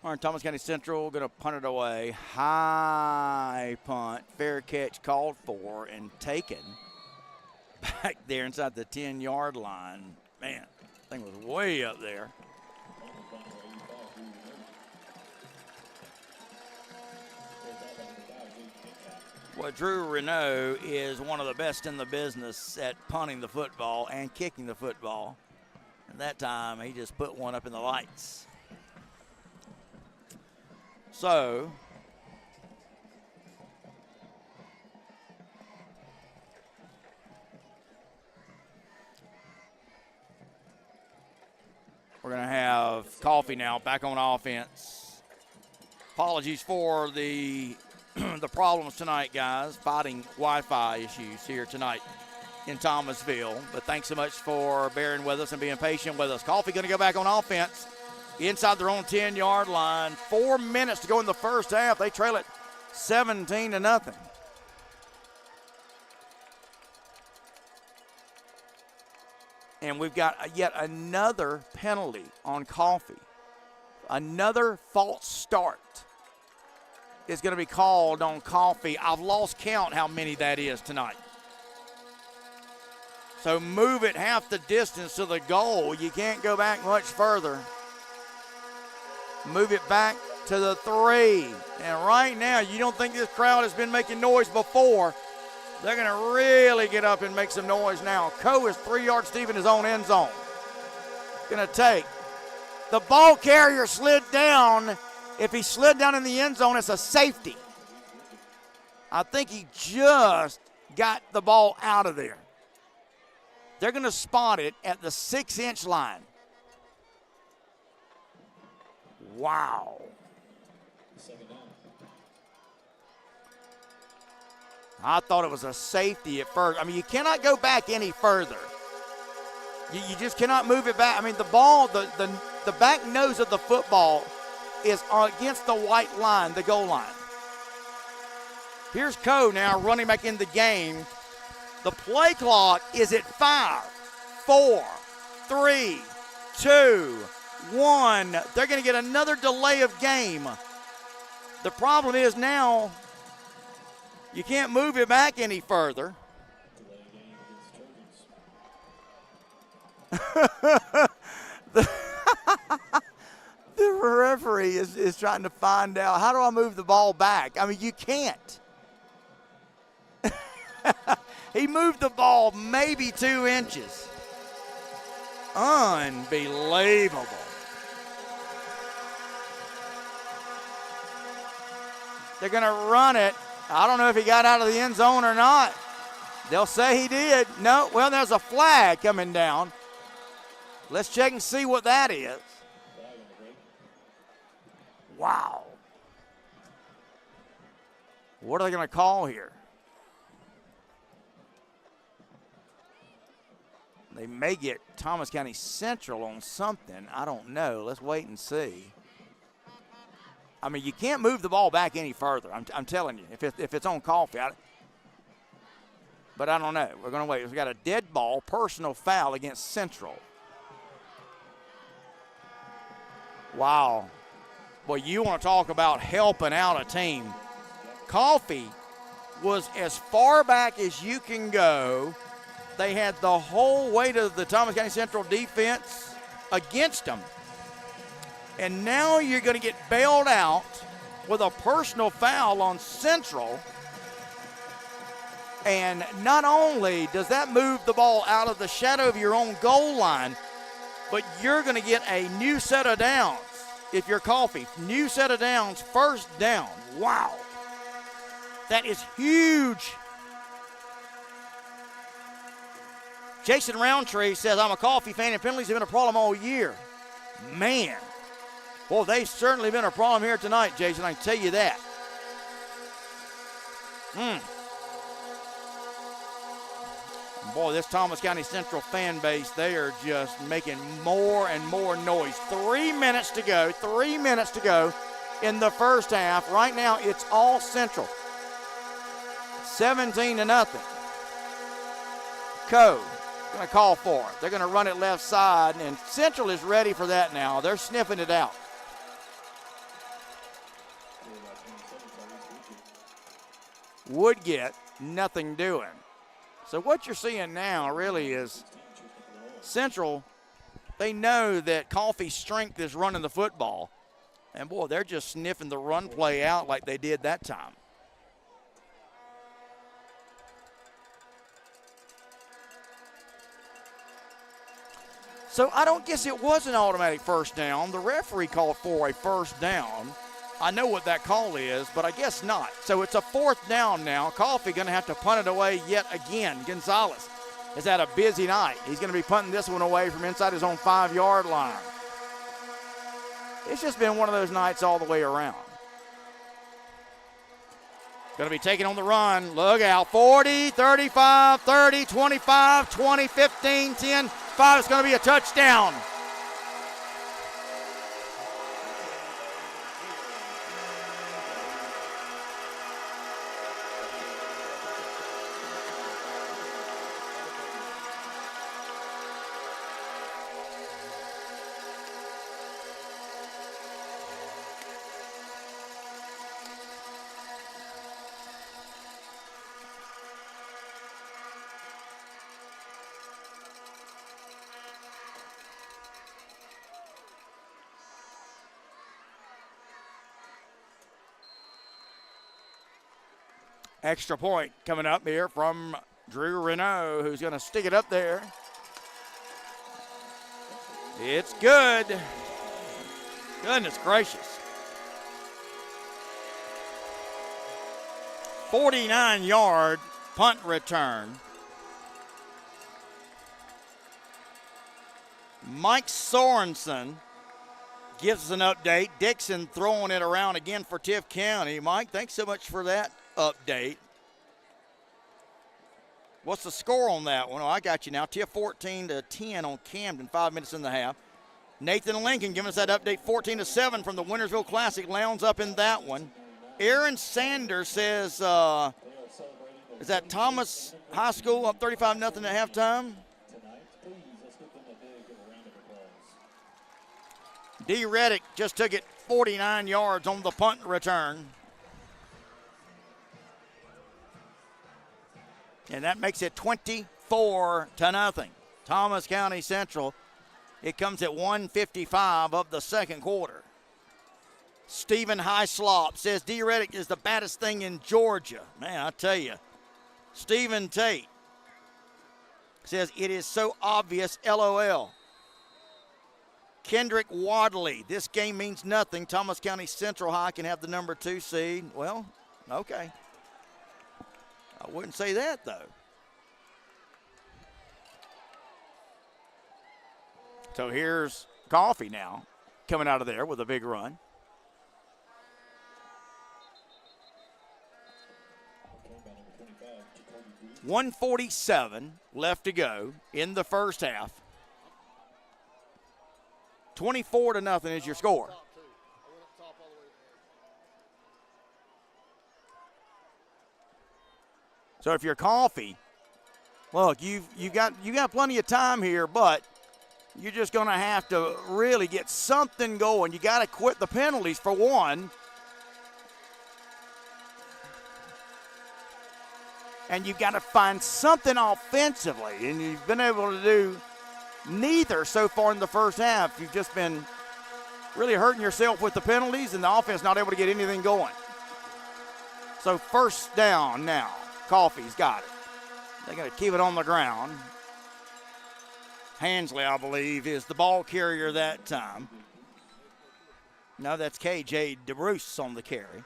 All right, Thomas County Central going to punt it away. High punt, fair catch called for and taken back there inside the 10-yard line. Man, that thing was way up there. Well, Drew Renault is one of the best in the business at punting the football and kicking the football. And that time, he just put one up in the lights. So, we're going to have Coffee now back on offense. Apologies for the the problems tonight, guys. Fighting Wi-Fi issues here tonight in Thomasville. But thanks so much for bearing with us and being patient with us. Coffee going to go back on offense. Inside their own 10-yard line. 4 minutes to go in the first half. They trail it 17-0. And we've got yet another penalty on Coffee. Another false start is going to be called on Coffee. I've lost count how many that is tonight. So move it half the distance to the goal. You can't go back much further. Move it back to the 3. And right now, you don't think this crowd has been making noise before. They're going to really get up and make some noise now. Coe is 3 yards deep in his own end zone. Going to take. The ball carrier slid down. If he slid down in the end zone, it's a safety. I think he just got the ball out of there. They're going to spot it at the 6-inch line. Wow. I thought it was a safety at first. I mean, you cannot go back any further. You just cannot move it back. I mean, the ball, the back nose of the football is against the white line, the goal line. Here's Coe now running back in the game. The play clock is at 5, 4, 3, 2, 1. They're going to get another delay of game. The problem is now you can't move it back any further. The referee is trying to find out, how do I move the ball back? I mean, you can't. He moved the ball maybe 2 inches. Unbelievable. They're going to run it. I don't know if he got out of the end zone or not. They'll say he did. No, well, there's a flag coming down. Let's check and see what that is. Wow. What are they going to call here? They may get Thomas County Central on something. I don't know. Let's wait and see. I mean, you can't move the ball back any further. I'm telling you, if it's on Coffee. But I don't know. We're going to wait. We've got a dead ball, personal foul against Central. Wow. Well, you want to talk about helping out a team. Coffee was as far back as you can go. They had the whole weight of the Thomas County Central defense against them. And now you're going to get bailed out with a personal foul on Central. And not only does that move the ball out of the shadow of your own goal line, but you're going to get a new set of downs if you're Coffee. New set of downs, first down. Wow. That is huge. Jason Roundtree says, I'm a Coffee fan and penalties have been a problem all year. Man. Well, they've certainly been a problem here tonight, Jason. I can tell you that. Boy, this Thomas County Central fan base, they are just making more and more noise. 3 minutes to go. 3 minutes to go in the first half. Right now, it's all Central. 17-0. Coe going to call for it. They're going to run it left side, and Central is ready for that now. They're sniffing it out. Woodgett, nothing doing. So what you're seeing now really is Central, they know that Coffee's strength is running the football. And, boy, they're just sniffing the run play out like they did that time. So I don't guess it was an automatic first down. The referee called for a first down. I know what that call is, but I guess not. So it's a fourth down now. Coffee going to have to punt it away yet again. Gonzalez has had a busy night. He's going to be punting this one away from inside his own 5-yard line. It's just been one of those nights all the way around. Going to be taken on the run. Look out. 40, 35, 30, 25, 20, 15, 10, 5. It's going to be a touchdown. Extra point coming up here from Drew Renault, who's going to stick it up there. It's good. Goodness gracious. 49-yard punt return. Mike Sorensen gives us an update. Dixon throwing it around again for Tift County. Mike, thanks so much for that update. What's the score on that one? Oh, I got you now. Tiff 14-10 on Camden, 5 minutes in the half. Nathan Lincoln giving us that update, 14-7 from the Wintersville Classic. Lowndes up in that one. Aaron Sanders says, is that Thomas High School up 35-0 at halftime? D. Reddick just took it 49 yards on the punt return. And that makes it 24-0. Thomas County Central. It comes at 1:55 of the second quarter. Stephen Highslop says D. Reddick is the baddest thing in Georgia. Man, I tell you. Stephen Tate says it is so obvious, LOL. Kendrick Wadley, this game means nothing. Thomas County Central High can have the number 2 seed. Well, okay. I wouldn't say that, though. So here's Coffee now coming out of there with a big run. $147 left to go in the first half. 24-0 is your score. So if you're Coffee, look, you got plenty of time here, but you're just going to have to really get something going. You got to quit the penalties for one. And you've got to find something offensively, and you've been able to do neither so far in the first half. You've just been really hurting yourself with the penalties, and the offense not able to get anything going. So first down now. Coffee's got it. They're going to keep it on the ground. Hansley, I believe, is the ball carrier that time. No, that's KJ DeBruce on the carry.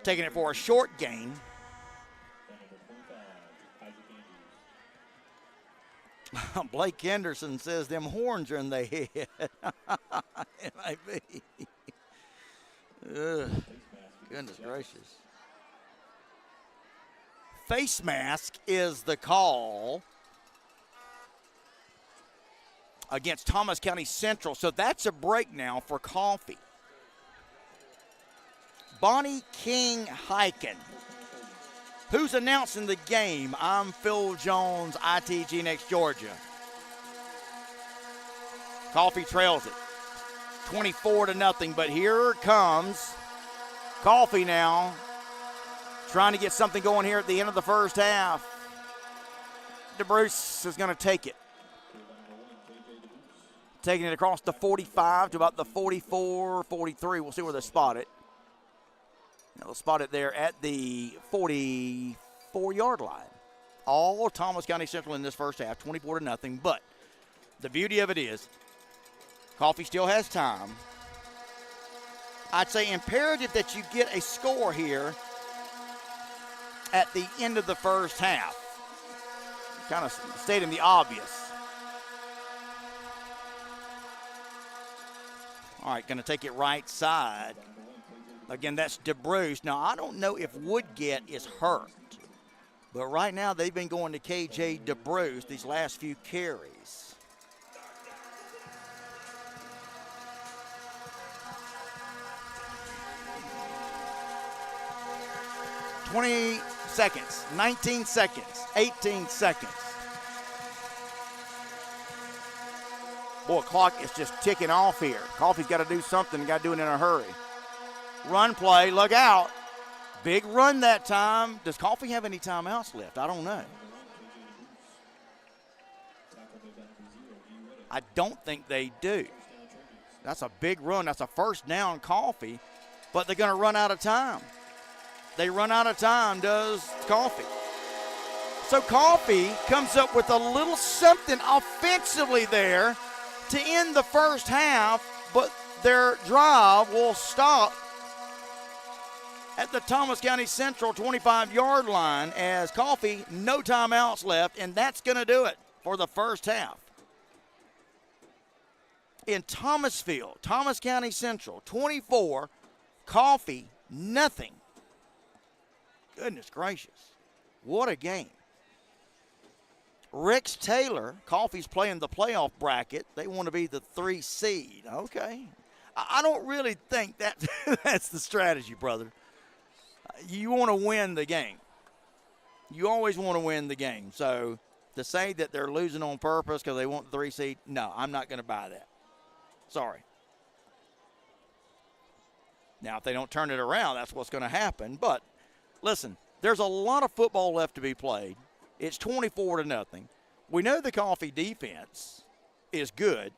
Taking it for a short gain. Blake Henderson says them horns are in their head. It might be. Ugh. Goodness gracious. Face mask is the call against Thomas County Central. So that's a break now for Coffee. Bonnie King Hiken. Who's announcing the game? I'm Phil Jones, ITG Next Georgia. Coffee trails it 24-0, but here comes Coffee now, trying to get something going here at the end of the first half. DeBruce is going to take it. Taking it across the 45 to about the 44, 43. We'll see where they spot it. They'll spot it there at the 44-yard line. All Thomas County Central in this first half, 24-0. But the beauty of it is, Coffee still has time. I'd say imperative that you get a score here at the end of the first half. Kind of stating the obvious. All right, going to take it right side. Again, that's DeBruce. Now, I don't know if Woodgett is hurt, but right now they've been going to KJ DeBruce these last few carries. $20 seconds, 19 seconds, 18 seconds. Boy, clock is just ticking off here. Coffee's got to do something. Got to do it in a hurry. Run play, look out. Big run that time. Does Coffee have any timeouts left? I don't know. I don't think they do. That's a big run. That's a first down, Coffee, but they're going to run out of time. They run out of time, does Coffee. So Coffee comes up with a little something offensively there to end the first half, but their drive will stop at the Thomas County Central 25-yard line as Coffee, no timeouts left, and that's going to do it for the first half. In Thomasville, Thomas County Central, 24, Coffee, nothing. Goodness gracious. What a game. Rex Taylor, Coffee's playing the playoff bracket. They want to be the 3 seed. Okay. I don't really think that that's the strategy, brother. You want to win the game. You always want to win the game. So to say that they're losing on purpose because they want the 3 seed, no, I'm not going to buy that. Sorry. Now, if they don't turn it around, that's what's going to happen. But listen, there's a lot of football left to be played. It's 24-0. We know the Coffee defense is good.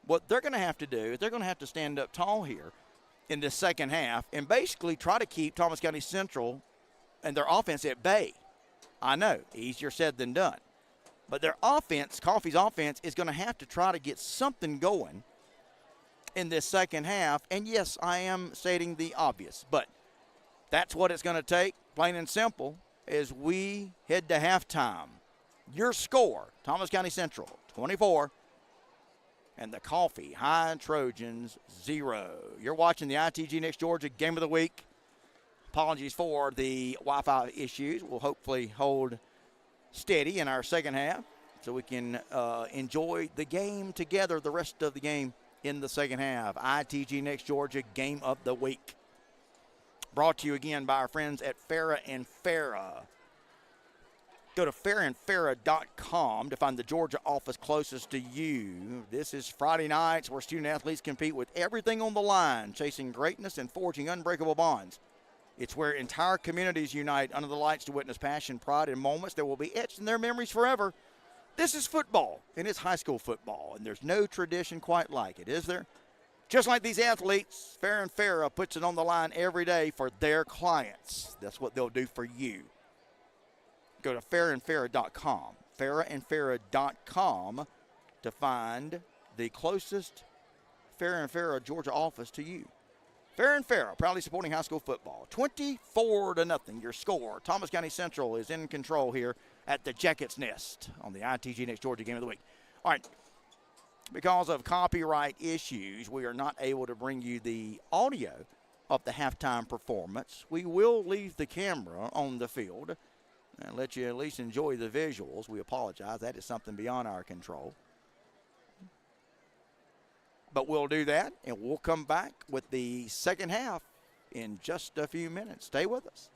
What they're going to have to do is they're going to have to stand up tall here in the second half and basically try to keep Thomas County Central and their offense at bay. I know, easier said than done. But their offense, Coffee's offense, is going to have to try to get something going in this second half. And, yes, I am stating the obvious, but that's what it's going to take, plain and simple, as we head to halftime. Your score, Thomas County Central, 24, and the Coffee High Trojans, 0. You're watching the ITG Next Georgia Game of the Week. Apologies for the Wi-Fi issues. We'll hopefully hold steady in our second half so we can enjoy the game together, the rest of the game in the second half. ITG Next Georgia Game of the Week. Brought to you again by our friends at Farah and Farah. Go to farahandfarah.com to find the Georgia office closest to you. This is Friday nights where student athletes compete with everything on the line, chasing greatness and forging unbreakable bonds. It's where entire communities unite under the lights to witness passion, pride, and moments that will be etched in their memories forever. This is football, and it's high school football, and there's no tradition quite like it, is there? Just like these athletes, Farah and Farah puts it on the line every day for their clients. That's what they'll do for you. Go to farahandfarah.com, farahandfarah.com to find the closest Farah and Farah Georgia office to you. Farah and Farah, proudly supporting high school football. 24-0, your score. Thomas County Central is in control here at the Jackets Nest on the ITG Next Georgia Game of the Week. All right. Because of copyright issues, we are not able to bring you the audio of the halftime performance. We will leave the camera on the field and let you at least enjoy the visuals. We apologize. That is something beyond our control. But we'll do that, and we'll come back with the second half in just a few minutes. Stay with us.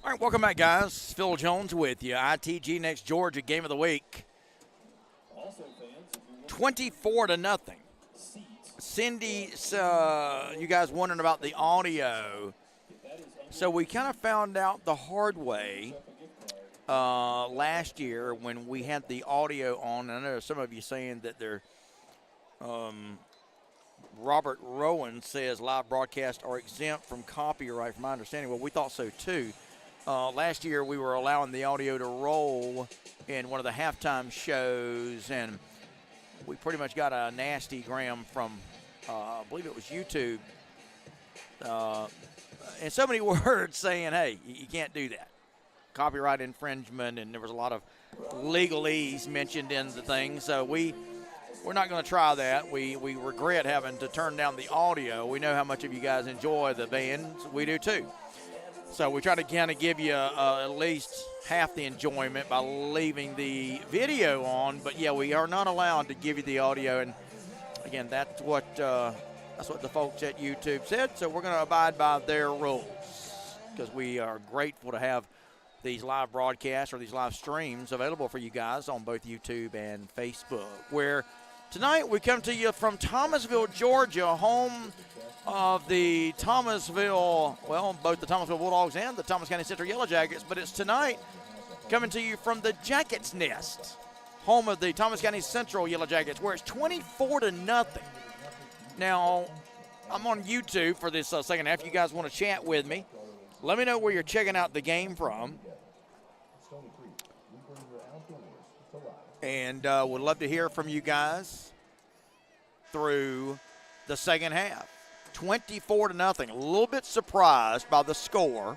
All right, welcome back, guys. Phil Jones with you. ITG next Georgia game of the week. 24-0. Cindy, you guys wondering about the audio. So we kind of found out the hard way last year when we had the audio on. I know some of you saying that they're Robert Rowan says live broadcasts are exempt from copyright, from my understanding. Well, we thought so too. Last year we were allowing the audio to roll in one of the halftime shows, and we pretty much got a nasty gram from, I believe it was YouTube, in so many words saying, hey, you can't do that. Copyright infringement, and there was a lot of legalese mentioned in the thing. So we're not going to try that. We regret having to turn down the audio. We know how much of you guys enjoy the bands. We do too. So we try to kind of give you at least half the enjoyment by leaving the video on. But, yeah, we are not allowed to give you the audio. And, again, that's what the folks at YouTube said. So we're going to abide by their rules because we are grateful to have these live broadcasts or these live streams available for you guys on both YouTube and Facebook, where tonight we come to you from Thomasville, Georgia, home of the Thomasville, well, both the Thomasville Bulldogs and the Thomas County Central Yellow Jackets, but it's tonight coming to you from the Jackets Nest, home of the Thomas County Central Yellow Jackets, where it's 24-0. Now, I'm on YouTube for this second half. You guys want to chat with me? Let me know where you're checking out the game from. And would love to hear from you guys through the second half. 24-0. A little bit surprised by the score.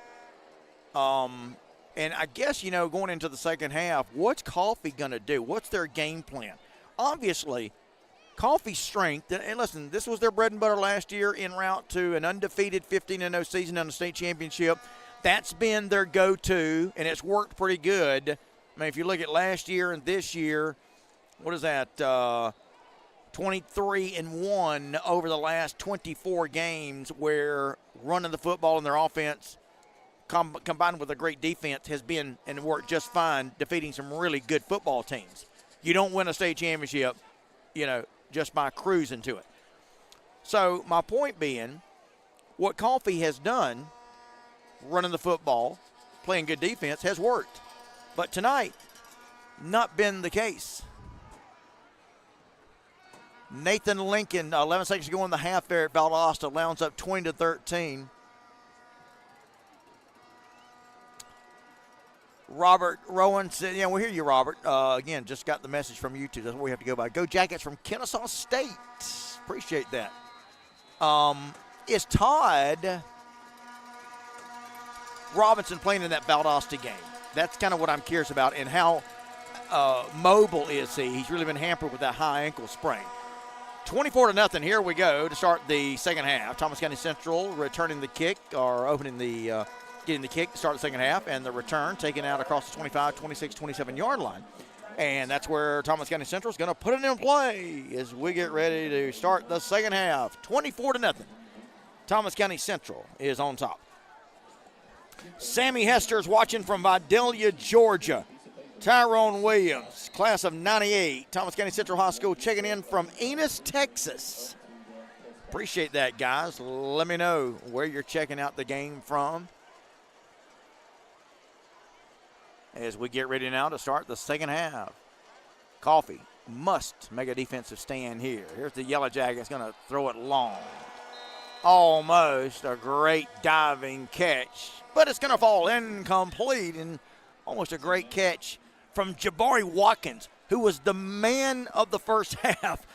And I guess, going into the second half, what's Coffee going to do? What's their game plan? Obviously, Coffee's strength, and listen, this was their bread and butter last year en route to an undefeated 15-0 season on the state championship. That's been their go-to, and it's worked pretty good. I mean, if you look at last year and this year, what is that, 23-1 over the last 24 games, where running the football in their offense combined with a great defense has been and worked just fine, defeating some really good football teams. You don't win a state championship, just by cruising to it. So my point being, what Coffee has done, running the football, playing good defense, has worked. But tonight, not been the case. Nathan Lincoln, 11 seconds to go in the half there at Valdosta, rounds up 20-13. Robert Rowan said, we'll hear you, Robert. Again, just got the message from YouTube. That's what we have to go by. Go Jackets from Kennesaw State. Appreciate that. Is Todd Robinson playing in that Valdosta game? That's kind of what I'm curious about, and how mobile is he? He's really been hampered with that high ankle sprain. 24-0. Here we go to start the second half. Thomas County Central returning the kick, or opening the getting the kick to start the second half, and the return taken out across the 25, 26, 27-yard line. And that's where Thomas County Central is going to put it in play as we get ready to start the second half. 24-0. Thomas County Central is on top. Sammy Hester's watching from Vidalia, Georgia. Tyrone Williams, class of 98, Thomas County Central High School, checking in from Enos, Texas. Appreciate that, guys. Let me know where you're checking out the game from as we get ready now to start the second half. Coffee must make a defensive stand here. Here's the Yellow Jackets going to throw it long. Almost a great diving catch, but it's going to fall incomplete, and almost a great catch from Jabari Watkins, who was the man of the first half,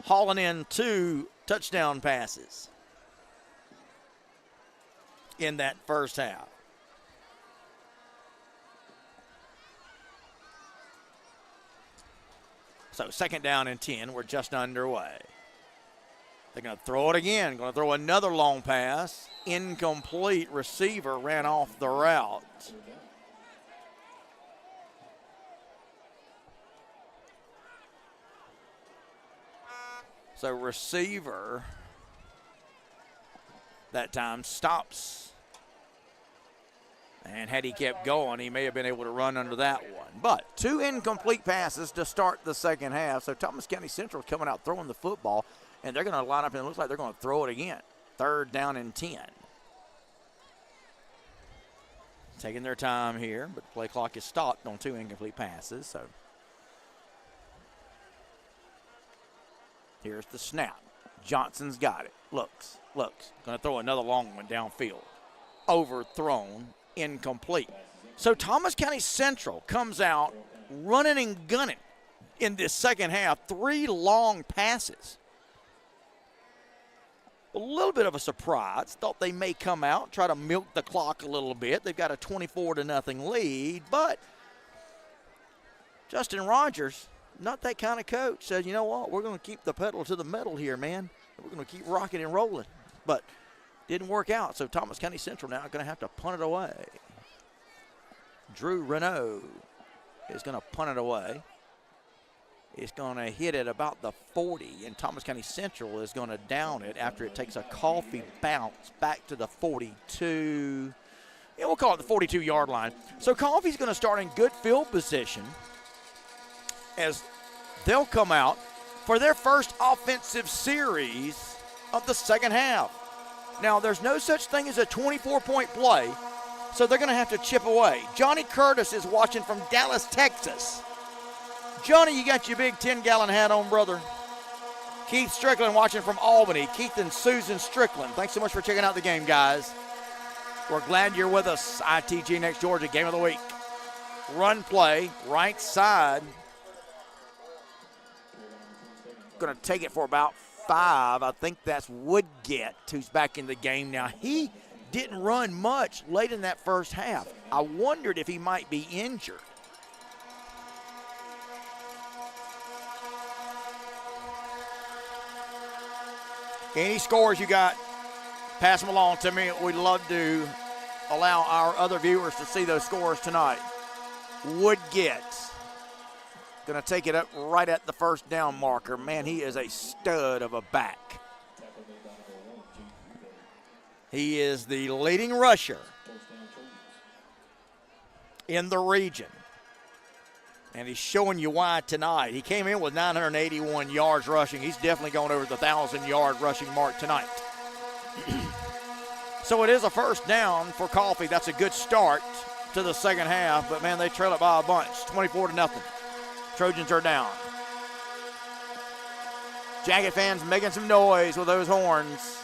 hauling in 2 touchdown passes in that first half. So second down and 10, we're just underway. They're going to throw it again, going to throw another long pass. Incomplete. Receiver ran off the route. So receiver that time stops And had he kept going, he may have been able to run under that one. But 2 incomplete passes to start the second half. So Thomas County Central is coming out throwing the football, and they're going to line up, and it looks like they're going to throw it again. 3rd down and 10. Taking their time here, but the play clock is stopped on 2 incomplete passes. So here's the snap. Johnson's got it. Looks. Going to throw another long one downfield. Overthrown, incomplete. So Thomas County Central comes out running and gunning in this second half. 3 long passes. A little bit of a surprise. Thought they may come out, try to milk the clock a little bit. They've got a 24-0 lead, but Justin Rogers, not that kind of coach, said, you know what, we're going to keep the pedal to the metal here, man. We're going to keep rocking and rolling. But didn't work out, so Thomas County Central now going to have to punt it away. Drew Renault is going to punt it away. It's going to hit it about the 40, and Thomas County Central is going to down it after it takes a Coffee bounce back to the 42. Yeah, we'll call it the 42-yard line. So Coffee's going to start in good field position as they'll come out for their first offensive series of the second half. Now, there's no such thing as a 24-point play, so they're going to have to chip away. Johnny Curtis is watching from Dallas, Texas. Johnny, you got your big 10-gallon hat on, brother. Keith Strickland watching from Albany. Keith and Susan Strickland, thanks so much for checking out the game, guys. We're glad you're with us. ITG Next Georgia, game of the week. Run play, right side. Going to take it for about 5. I think that's Woodgett who's back in the game now. He didn't run much late in that first half. I wondered if he might be injured. Any scores you got, pass them along to me. We'd love to allow our other viewers to see those scores tonight. Woodgett going to take it up right at the first down marker. Man, he is a stud of a back. He is the leading rusher in the region. And he's showing you why tonight. He came in with 981 yards rushing. He's definitely going over the 1,000-yard rushing mark tonight. So it is a first down for Coffee. That's a good start to the second half. But, man, they trail it by a bunch, 24-0. Trojans are down. Jacket fans making some noise with those horns.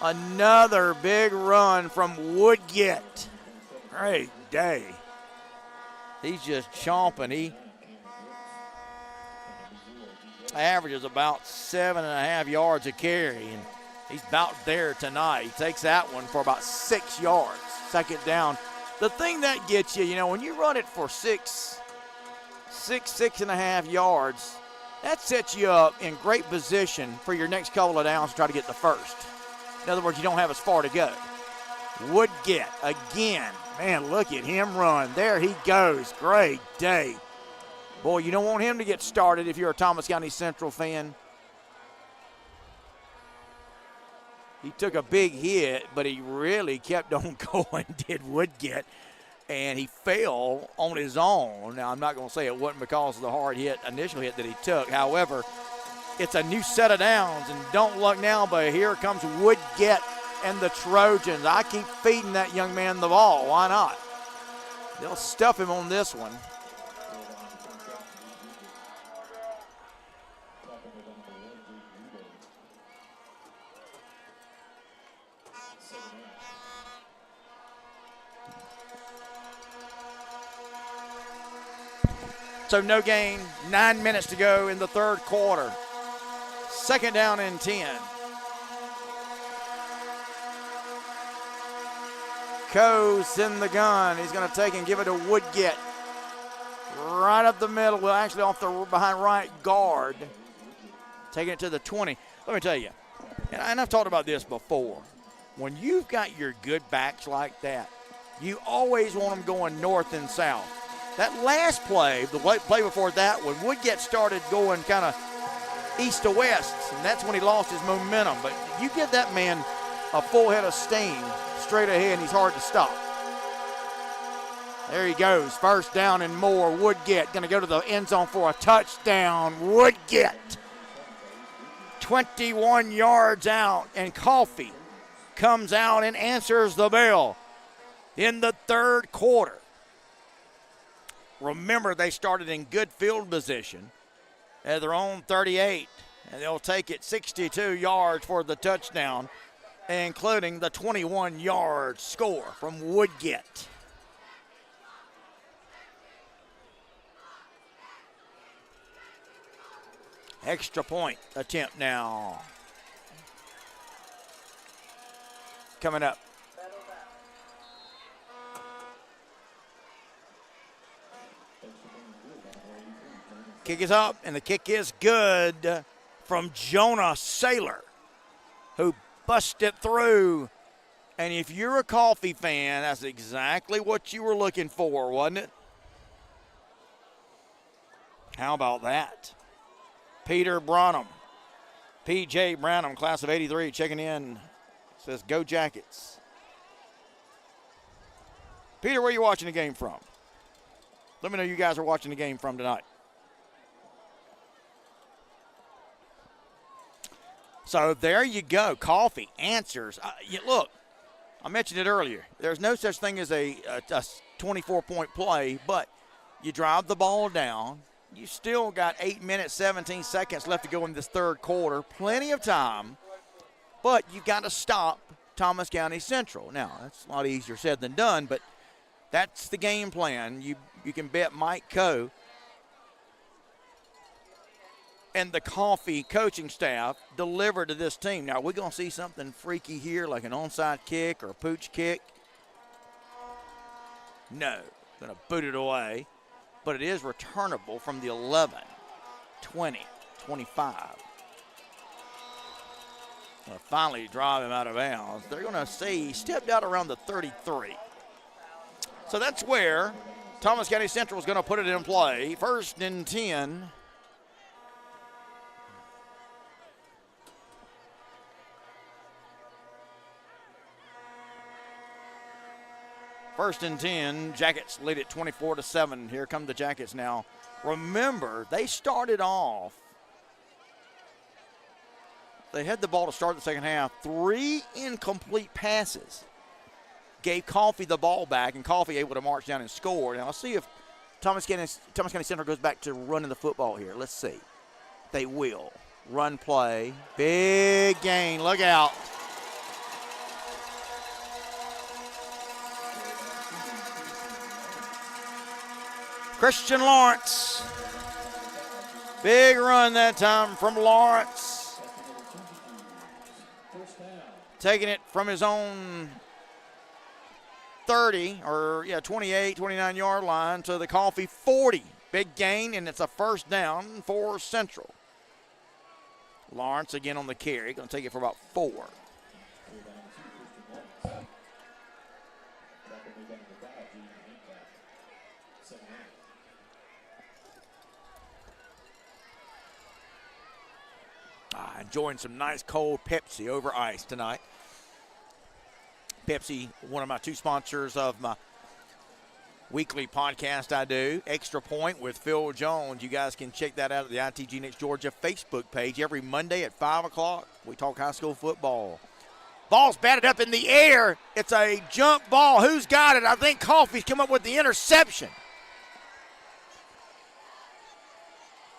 Another big run from Woodgett. Great day. He's just chomping. He averages about 7.5 yards a carry, and he's about there tonight. He takes that one for about 6 yards. Second down. The thing that gets you, when you run it for 6.5 yards, that sets you up in great position for your next couple of downs to try to get the first. In other words, you don't have as far to go. Woodgett again. Man, look at him run. There he goes. Great day. Boy, you don't want him to get started if you're a Thomas County Central fan. He took a big hit, but he really kept on going, did Woodgett. And he fell on his own. Now, I'm not going to say it wasn't because of the hard initial hit that he took. However, it's a new set of downs, and don't look now, but here comes Woodgett and the Trojans. I keep feeding that young man the ball. Why not? They'll stuff him on this one. So no gain, 9 minutes to go in the third quarter. Second down and 10. Coe's in the gun. He's going to take and give it to Woodgett. Right up the middle, well, actually off the behind right guard. Taking it to the 20. Let me tell you, and I've talked about this before. When you've got your good backs like that, you always want them going north and south. That last play, the play before that one, Woodgett started going kind of east to west, and that's when he lost his momentum. But you give that man a full head of steam straight ahead, and he's hard to stop. There he goes. First down and more. Woodgett going to go to the end zone for a touchdown. Woodgett. 21 yards out, and Coffee comes out and answers the bell in the third quarter. Remember, they started in good field position at their own 38, and they'll take it 62 yards for the touchdown, including the 21-yard score from Woodgett. Extra point attempt now. Coming up. Kick is up, and the kick is good from Jonah Saylor, who busted through. And if you're a Coffee fan, that's exactly what you were looking for, wasn't it? How about that? Peter Branham, P.J. Branham, class of 83, checking in. Says, go Jackets. Peter, where are you watching the game from? Let me know you guys are watching the game from tonight. So there you go. Coffee answers. Look, I mentioned it earlier. There's no such thing as a 24-point play, but you drive the ball down. You still got 8 minutes, 17 seconds left to go in this third quarter. Plenty of time, but you got to stop Thomas County Central. Now, that's a lot easier said than done, but that's the game plan. You can bet Mike Coe and the Coffee coaching staff deliver to this team. Now, are we going to see something freaky here, like an onside kick or a pooch kick? No. Going to boot it away. But it is returnable from the 11, 20, 25. Well, finally drive him out of bounds. They're going to say he stepped out around the 33. So that's where Thomas County Central is going to put it in play. 1st and 10. First and 10, Jackets lead it 24-7. Here come the Jackets now. Remember, they started off. They had the ball to start the second half. 3 incomplete passes gave Coffee the ball back, and Coffee able to march down and score. Now, let's see if Thomas County Central goes back to running the football here. Let's see. They will. Run play. Big gain. Look out. Christian Lawrence. Big run that time from Lawrence. Taking it from his own 30, 28, 29-yard line to the Coffee 40. Big gain, and it's a first down for Central. Lawrence again on the carry. Going to take it for about 4. Enjoying some nice cold Pepsi over ice tonight. Pepsi, one of my 2 sponsors of my weekly podcast I do, Extra Point with Phil Jones. You guys can check that out at the ITG Next Georgia Facebook page. Every Monday at 5 o'clock, we talk high school football. Ball's batted up in the air. It's a jump ball. Who's got it? I think Coffee's come up with the interception.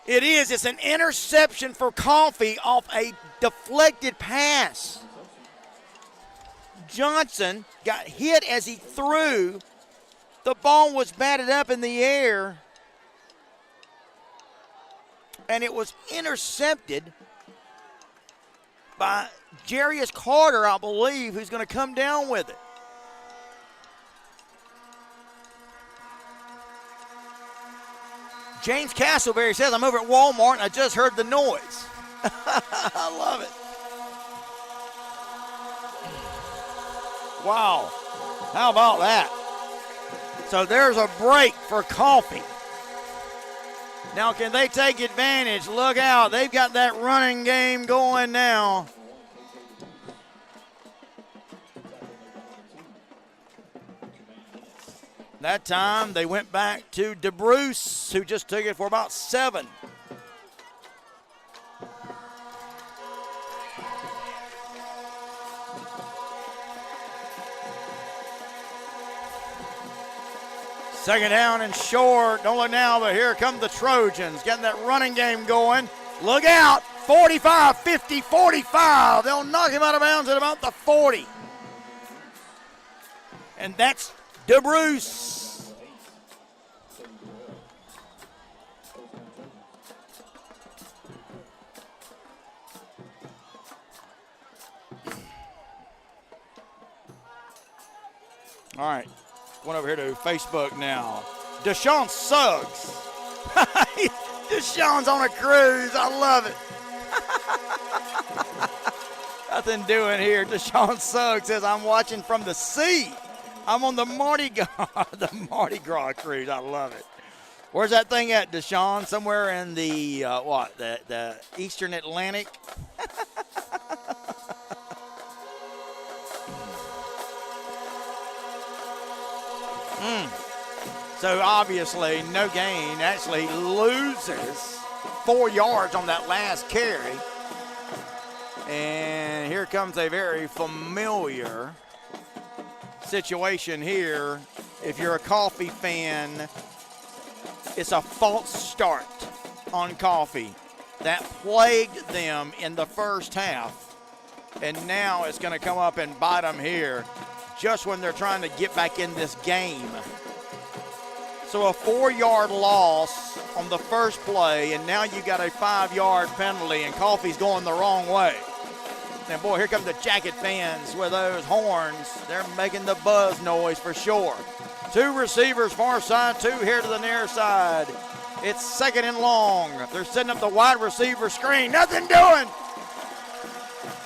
It is. It's an interception for Coffee off a deflected pass. Johnson got hit as he threw. The ball was batted up in the air, and it was intercepted by Jarius Carter, I believe, who's going to come down with it. James Castleberry says, I'm over at Walmart and I just heard the noise. I love it. Wow. How about that? So there's a break for Coffee. Now, can they take advantage? Look out. They've got that running game going now. That time they went back to DeBruce, who just took it for about 7. Second down and short. Don't look now, but here come the Trojans getting that running game going. Look out. 45, 50, 45. They'll knock him out of bounds at about the 40. And that's DeBruce. All right. Going over here to Facebook now. Deshaun Suggs. Deshaun's on a cruise. I love it. Nothing doing here. Deshaun Suggs says, I'm watching from the sea. I'm on the Mardi Gras cruise. I love it. Where's that thing at, Deshaun? Somewhere in the, the Eastern Atlantic? So obviously no gain, actually loses 4 yards on that last carry. And here comes a very familiar situation here. If you're a Coffee fan, it's a false start on Coffee that plagued them in the first half. And now it's going to come up and bite them here just when they're trying to get back in this game. So a 4-yard loss on the first play, and now you got a 5-yard penalty, and Coffee's going the wrong way. And boy, here come the Jacket fans with those horns. They're making the buzz noise for sure. 2 receivers far side, 2 here to the near side. It's second and long. They're setting up the wide receiver screen. Nothing doing.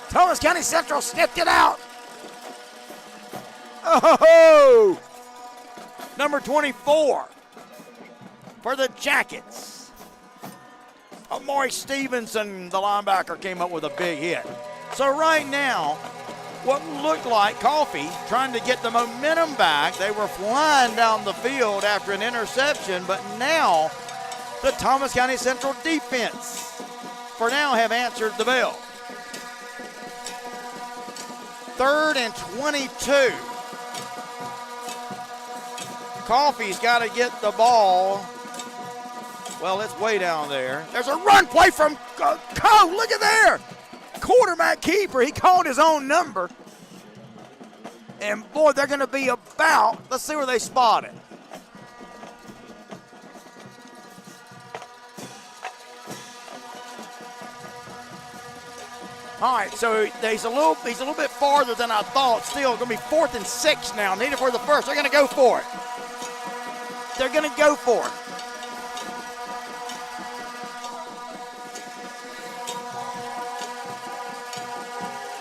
Thomas County Central sniffed it out. Oh, number 24 for the Jackets. Amari Stevenson, the linebacker, came up with a big hit. So right now, what looked like Coffee trying to get the momentum back. They were flying down the field after an interception, but now the Thomas County Central defense for now have answered the bell. 3rd and 22. Coffee's got to get the ball. Well, it's way down there. There's a run play from Coe. Look at there. Quarterback keeper. He called his own number. And, boy, they're going to be about. Let's see where they spot it. All right, so he's a little bit farther than I thought. Still going to be 4th and 6 now. Needed for the first. They're going to go for it. They're going to go for it.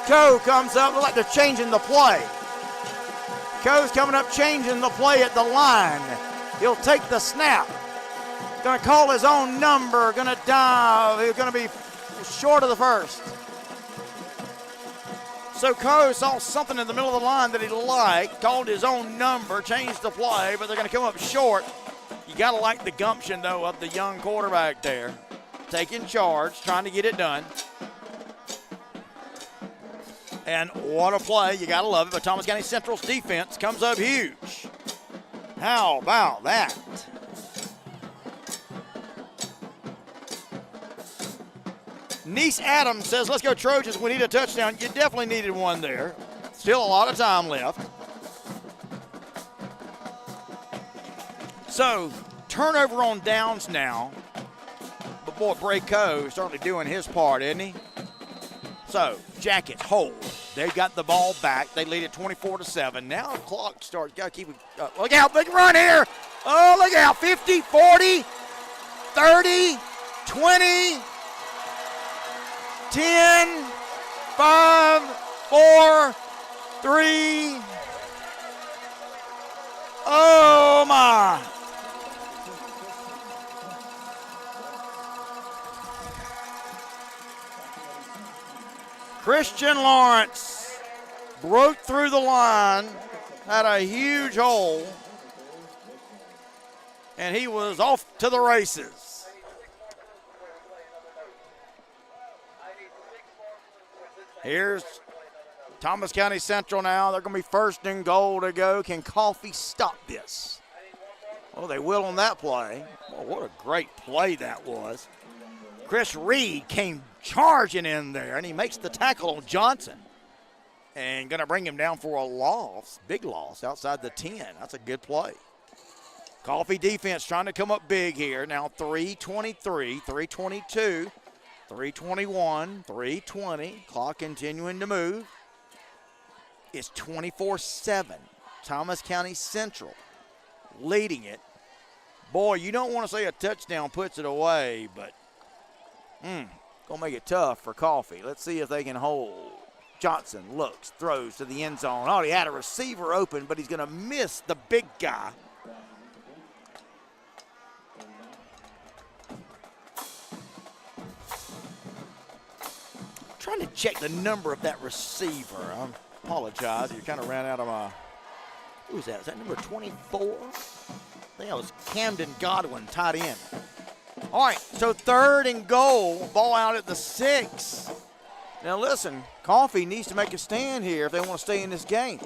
Coe comes up. Looks like they're changing the play. Coe's coming up, changing the play at the line. He'll take the snap. Going to call his own number. Going to dive. He's going to be short of the first. So Coe saw something in the middle of the line that he liked, called his own number, changed the play, but they're going to come up short. You got to like the gumption, though, of the young quarterback there. Taking charge, trying to get it done. And what a play. You got to love it. But Thomas County Central's defense comes up huge. How about that? Niece Adams says, let's go Trojans. We need a touchdown. You definitely needed one there. Still a lot of time left. So, turnover on downs now. But boy, Bray Coe certainly doing his part, isn't he? So, Jackets hold. They've got the ball back. They lead it 24-7. Now the clock starts. Got to keep it up. Look out. Big run here. Oh, look out. 50, 40, 30, 20, 10, 5, 4, 3. Oh, my. Christian Lawrence broke through the line, had a huge hole, and he was off to the races. Here's Thomas County Central now. They're going to be first and goal to go. Can Coffee stop this? Well, they will on that play. Well, what a great play that was. Chris Reed came charging in there, and he makes the tackle on Johnson. And going to bring him down for a loss, big loss, outside the 10. That's a good play. Coffee defense trying to come up big here. Now 3:23, 3:22, 3:21, 3:20. Clock continuing to move. It's 24-7. Thomas County Central leading it. Boy, you don't want to say a touchdown puts it away, but going to make it tough for Coffee. Let's see if they can hold. Johnson looks, throws to the end zone. Oh, he had a receiver open, but he's going to miss the big guy. Trying to check the number of that receiver. I apologize. You kind of ran out of my. Who was that? Is that number 24? I think that was Camden Godwin, tight end. All right, so third and goal. Ball out at the 6. Now listen, Coffee needs to make a stand here if they want to stay in this game.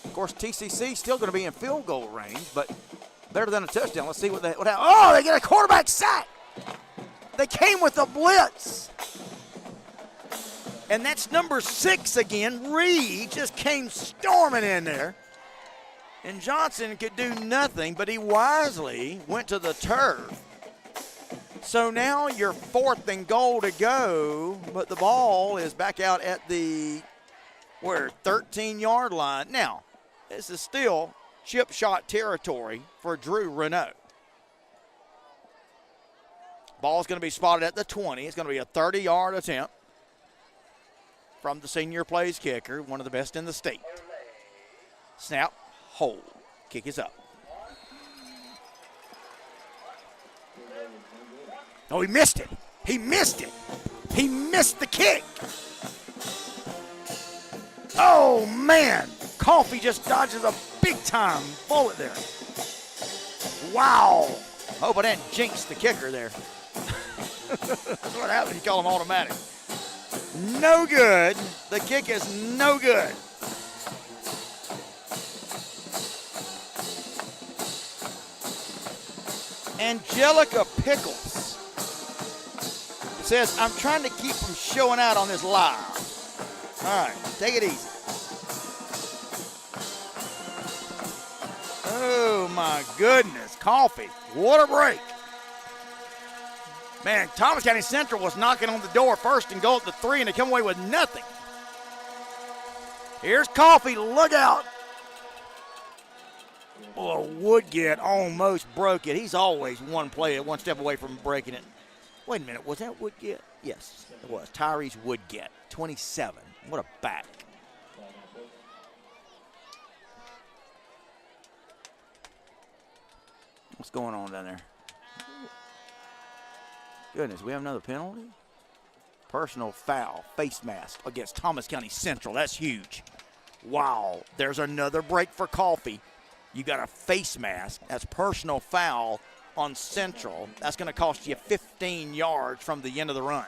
Of course, TCC still going to be in field goal range, but better than a touchdown. Let's see what happens. Oh, they get a quarterback sack. They came with a blitz. And that's number 6 again. Reed just came storming in there. And Johnson could do nothing, but he wisely went to the turf. So now you're fourth and goal to go, but the ball is back out at the 13-yard line. Now, this is still chip shot territory for Drew Renault. Ball's going to be spotted at the 20. It's going to be a 30-yard attempt from the senior plays kicker, one of the best in the state. Snap, hold, kick is up. Oh, he missed it. He missed it. He missed the kick. Oh, man. Coffee just dodges a big-time bullet there. Wow. Hope I didn't jinx the kicker there. That's what happens when you call them automatic. No good. The kick is no good. Angelica Pickles says, I'm trying to keep from showing out on this live. All right, take it easy. Oh, my goodness. Coffee. What a break. Man, Thomas County Central was knocking on the door first and goal at the 3, and they come away with nothing. Here's Coffee. Look out. Oh, Woodgett almost broke it. He's always one step away from breaking it. Wait a minute, was that Woodgett? Yes, it was. Tyrese Woodgett, 27. What a back. What's going on down there? Goodness, we have another penalty? Personal foul, face mask against Thomas County Central. That's huge. Wow, there's another break for Coffee. You got a face mask. That's personal foul on Central. That's going to cost you 15 yards from the end of the run.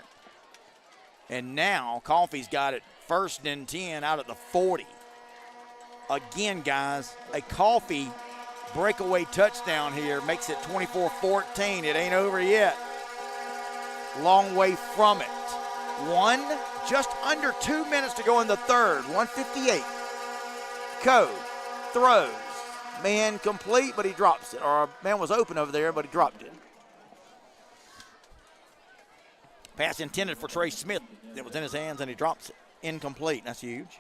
And now Coffee's got it first and 10 out at the 40. Again, guys, a Coffee breakaway touchdown here makes it 24-14. It ain't over yet. Long way from it. Just under 2 minutes to go in the third. 1:58. Code throws. Man complete, but he drops it. Or man was open over there, but he dropped it. Pass intended for Trey Smith. It was in his hands, and he drops it. Incomplete. That's huge.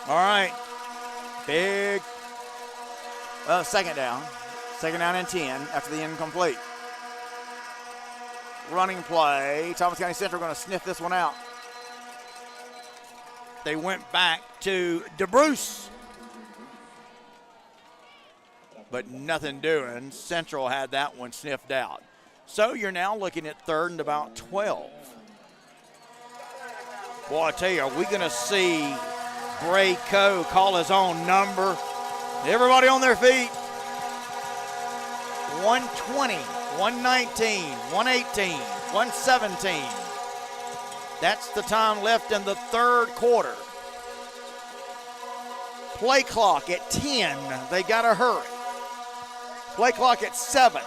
All right. Big. Well, second down. Second down and 10 after the incomplete. Running play. Thomas County Central going to sniff this one out. They went back to DeBruce. But nothing doing. Central had that one sniffed out. So you're now looking at third and about 12. Boy, I tell you, are we going to see Bray Coe call his own number? Everybody on their feet. 120, 119, 118, 117. That's the time left in the third quarter. Play clock at 10. They got to hurry. Play clock at 7.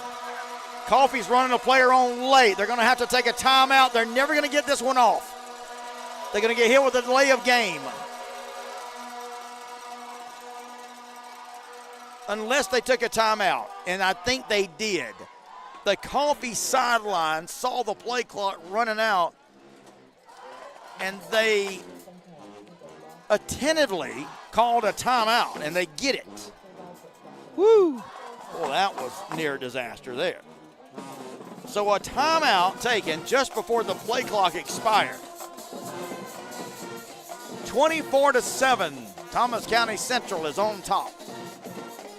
Coffey's running a player on late. They're going to have to take a timeout. They're never going to get this one off. They're going to get hit with a delay of game. Unless they took a timeout, and I think they did. The Coffee sideline saw the play clock running out, and they attentively called a timeout, and they get it. Woo! Well, that was near disaster there. So a timeout taken just before the play clock expired. 24-7, Thomas County Central is on top.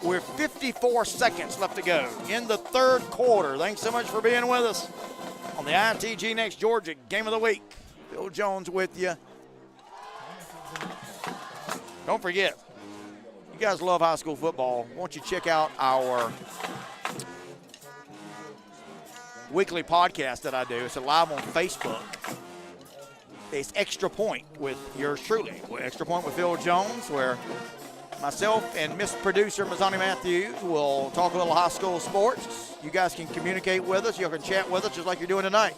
With 54 seconds left to go in the third quarter. Thanks so much for being with us on the ITG Next Georgia Game of the Week. Bill Jones with you. Don't forget, you guys love high school football. Why don't you check out our weekly podcast that I do. It's live on Facebook. It's Extra Point with yours truly. Extra Point with Phil Jones, where myself and Miss Producer Mazzani Matthews will talk a little high school sports. You guys can communicate with us. You can chat with us just like you're doing tonight.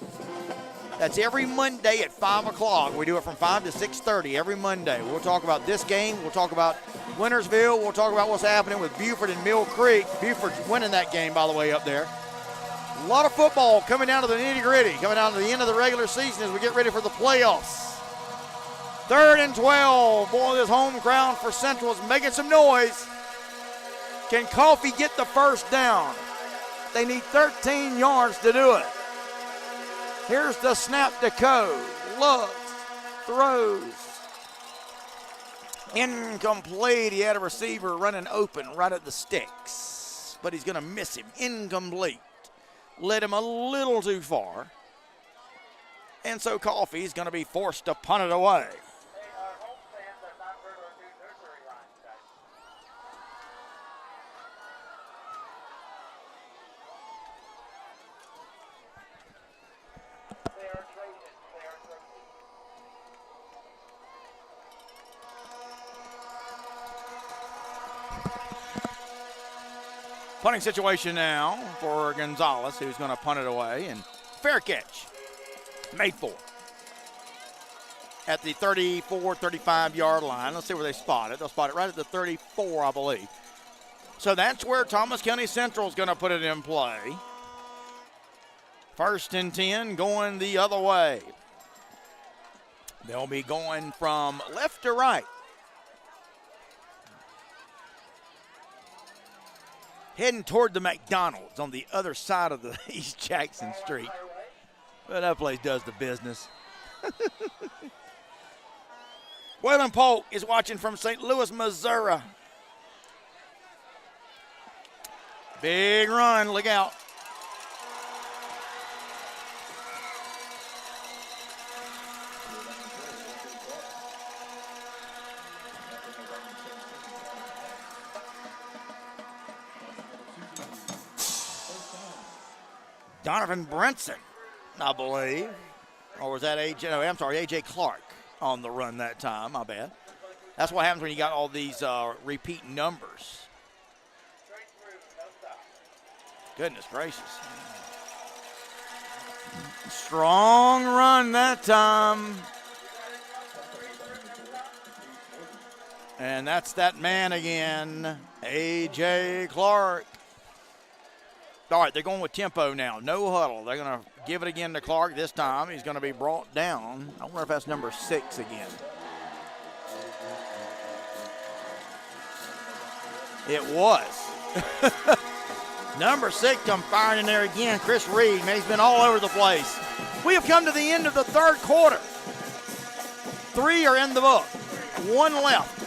That's every Monday at 5 o'clock. We do it from 5 to 6:30 every Monday. We'll talk about this game. We'll talk about Wintersville. We'll talk about what's happening with Buford and Mill Creek. Buford's winning that game, by the way, up there. A lot of football coming down to the nitty-gritty, coming down to the end of the regular season as we get ready for the playoffs. 3rd and 12. Boy, this home ground for Central is making some noise. Can Coffee get the first down? They need 13 yards to do it. Here's the snap to Coe. Looks, throws. Incomplete. He had a receiver running open right at the sticks, but he's going to miss him. Incomplete. Led him a little too far. And so Coffee's going to be forced to punt it away. Punting situation now for Gonzalez, who's going to punt it away, and fair catch. Made for. At the 34, 35-yard line. Let's see where they spot it. They'll spot it right at the 34, I believe. So that's where Thomas County Central is going to put it in play. 1st and 10 going the other way. They'll be going from left to right. Heading toward the McDonald's on the other side of the East Jackson Street. Well, that place does the business. Waylon Polk is watching from St. Louis, Missouri. Big run, look out. Donovan Brinson, I believe. Or was that A.J.? No, I'm sorry, A.J. Clark on the run that time. My bad. That's what happens when you got all these repeat numbers. Goodness gracious. Strong run that time. And that's that man again, A.J. Clark. All right, they're going with tempo now. No huddle. They're going to give it again to Clark this time. He's going to be brought down. I wonder if that's number 6 again. It was. Number 6 come firing in there again. Chris Reed, man, he's been all over the place. We have come to the end of the third quarter. 3 are in the book. 1 left.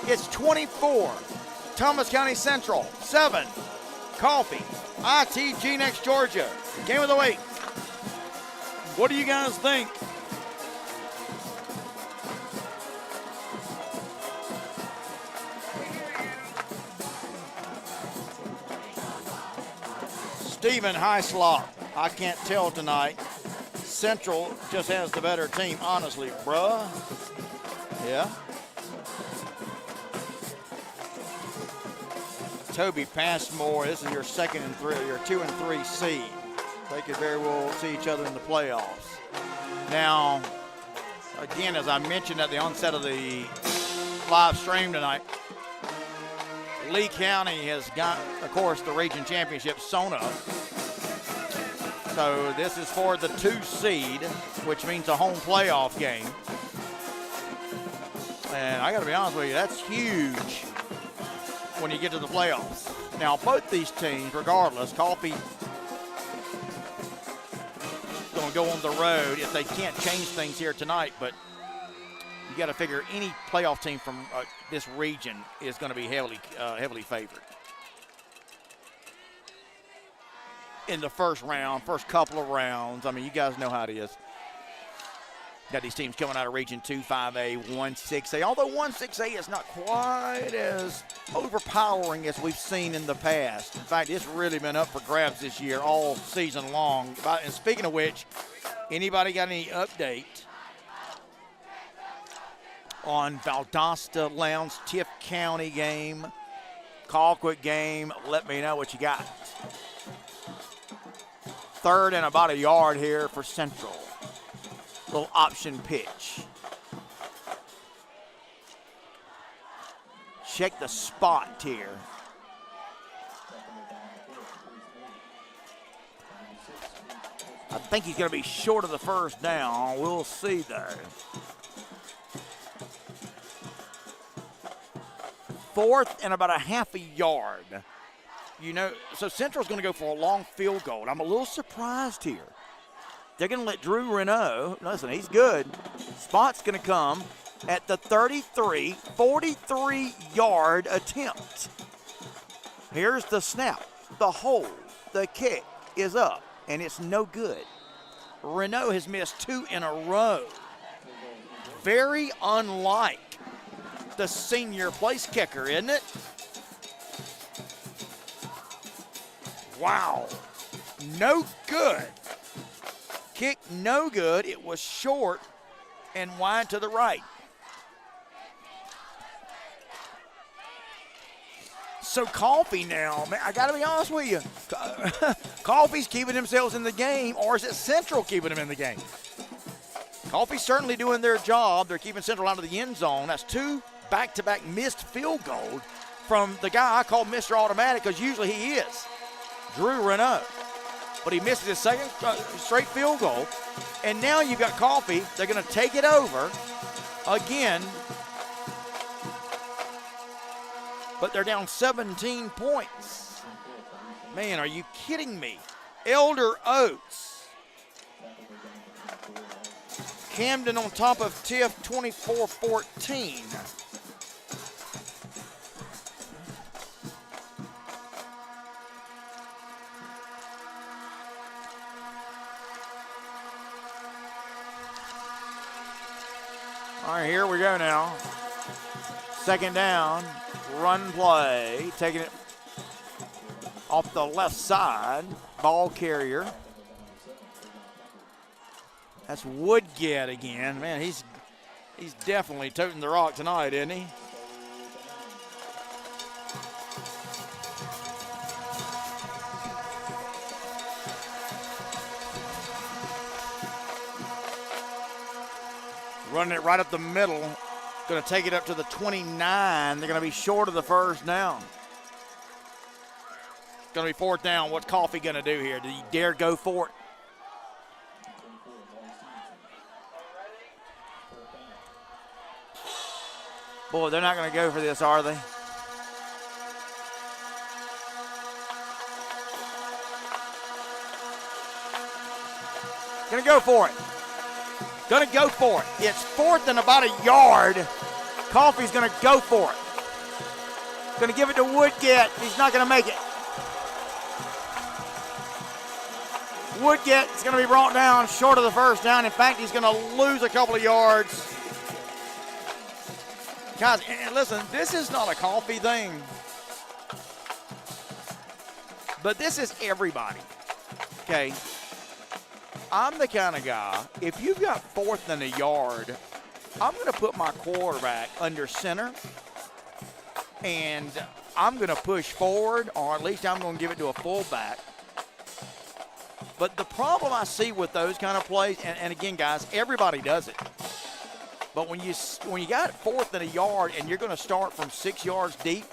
It's 24. Thomas County Central, 7. Coffee, ITG Next Georgia. Game of the week. What do you guys think? Stephen Hyslop, I can't tell tonight. Central just has the better team, honestly, bruh. Yeah. Toby Passmore, this is your 2 and 3 seed. They could very well see each other in the playoffs. Now, again, as I mentioned at the onset of the live stream tonight, Lee County has got, of course, the region championship sewn up. So this is for the 2 seed, which means a home playoff game. And I got to be honest with you, that's huge when you get to the playoffs. Now, both these teams, regardless, Coffee going to go on the road if they can't change things here tonight, but you got to figure any playoff team from this region is going to be heavily favored. In the first couple of rounds, I mean, you guys know how it is. Got these teams coming out of Region 2, 5A, 1, 6A. Although 1, 6A is not quite as overpowering as we've seen in the past. In fact, it's really been up for grabs this year all season long. And speaking of which, anybody got any update on Valdosta, Lowndes, Tift County game, Colquitt game? Let me know what you got. 3rd and about a yard here for Central. Little option pitch. Check the spot here. I think he's going to be short of the first down. We'll see though. 4th and about a half a yard. You know, so Central's going to go for a long field goal. I'm a little surprised here. They're going to let Drew Renault, listen, he's good. Spot's going to come at the 43-yard attempt. Here's the snap, the hold, the kick is up, and it's no good. Renault has missed 2 in a row. Very unlike the senior place kicker, isn't it? Wow, no good. Kick no good. It was short and wide to the right. So Coffee now, man, I got to be honest with you. Coffee's keeping themselves in the game, or is it Central keeping them in the game? Coffee's certainly doing their job. They're keeping Central out of the end zone. That's 2 back-to-back missed field goals from the guy I call Mr. Automatic, because usually he is, Drew Renault. But he missed his second straight field goal. And now you've got Coffee. They're going to take it over again. But they're down 17 points. Man, are you kidding me? Elder Oaks. Camden on top of Tift, 24-14. All right, here we go now. 2nd down, run play, taking it off the left side, ball carrier. That's Woodgett again. Man, he's definitely toting the rock tonight, isn't he? Running it right up the middle. Going to take it up to the 29. They're going to be short of the first down. Going to be 4th down. What's Coffee going to do here? Do you dare go for it? Boy, they're not going to go for this, are they? Going to go for it. Going to go for it. It's 4th and about a yard. Coffee's going to go for it. Going to give it to Woodgett. He's not going to make it. Woodgett's going to be brought down short of the first down. In fact, he's going to lose a couple of yards. Guys, and listen, this is not a Coffee thing. But this is everybody, okay? I'm the kind of guy, if you've got 4th and a yard, I'm going to put my quarterback under center, and I'm going to push forward, or at least I'm going to give it to a fullback. But the problem I see with those kind of plays, and again, guys, everybody does it. But when you got 4th and a yard and you're going to start from 6 yards deep,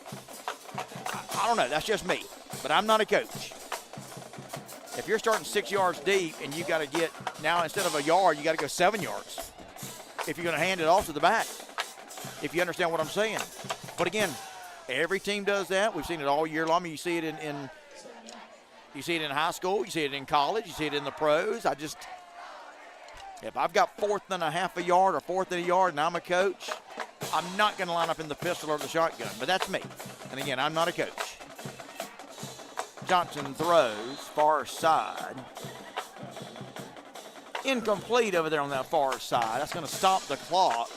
I don't know. That's just me. But I'm not a coach. If you're starting 6 yards deep and you got to get, now instead of a yard, you got to go 7 yards. If you're going to hand it off to the back. If you understand what I'm saying. But again, every team does that. We've seen it all year long. I mean, you see it in you see it in high school. You see it in college. You see it in the pros. If I've got 4th and a half a yard or 4th and a yard and I'm a coach, I'm not going to line up in the pistol or the shotgun. But that's me. And again, I'm not a coach. Johnson throws, far side. Incomplete over there on that far side. That's going to stop the clock.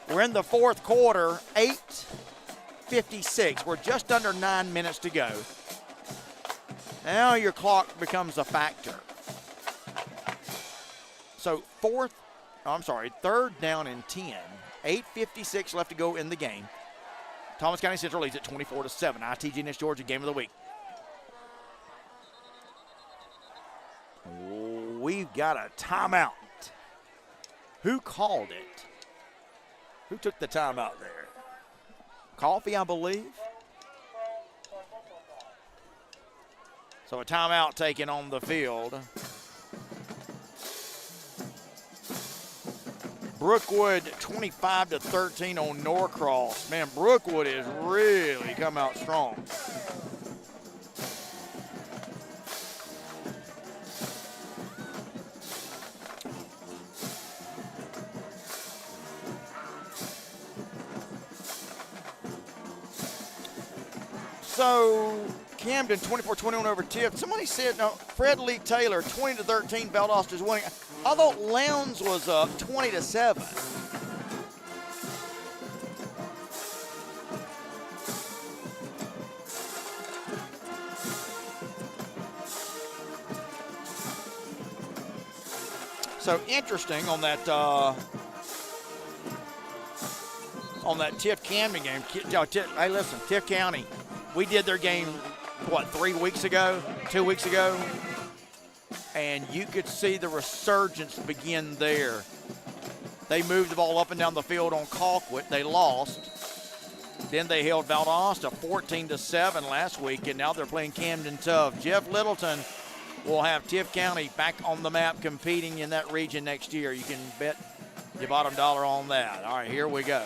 We're in the 4th quarter, 8:56. We're just under 9 minutes to go. Now your clock becomes a factor. So 3rd down and 10. 8:56 left to go in the game. Thomas County Central leads at 24-7. ITG East Georgia game of the week. We've got a timeout. Who called it? Who took the timeout there? Coffee, I believe. So a timeout taken on the field. Brookwood 25-13 on Norcross. Man, Brookwood has really come out strong. So Camden 24-21 over Tiff. Somebody said, no, Fred Lee Taylor 20-13, Valdosta is winning. I thought Lowndes was up 20-7. So interesting on that Tiff Camden game. Hey, listen, Tiff County, we did their game, 3 weeks ago, 2 weeks ago? And you could see the resurgence begin there. They moved the ball up and down the field on Colquitt. They lost. Then they held Valdosta 14-7 last week, and now they're playing Camden tough. Jeff Littleton will have Tiff County back on the map competing in that region next year. You can bet your bottom dollar on that. All right, here we go.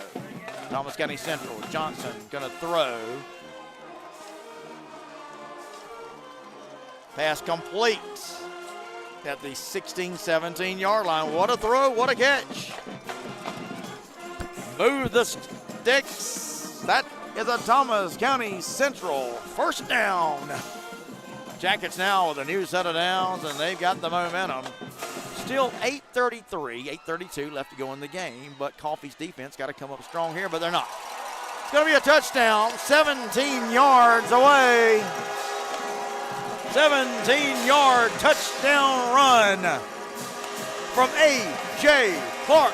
Thomas County Central. Johnson going to throw. Pass complete at the 16-17 line. What a throw, what a catch. Move the sticks. That is a Thomas County Central first down. Jackets now with a new set of downs, and they've got the momentum. Still 8:32 left to go in the game, but Coffee's defense got to come up strong here, but they're not. It's going to be a touchdown, 17 yards away. 17-yard touchdown run from A.J. Clark.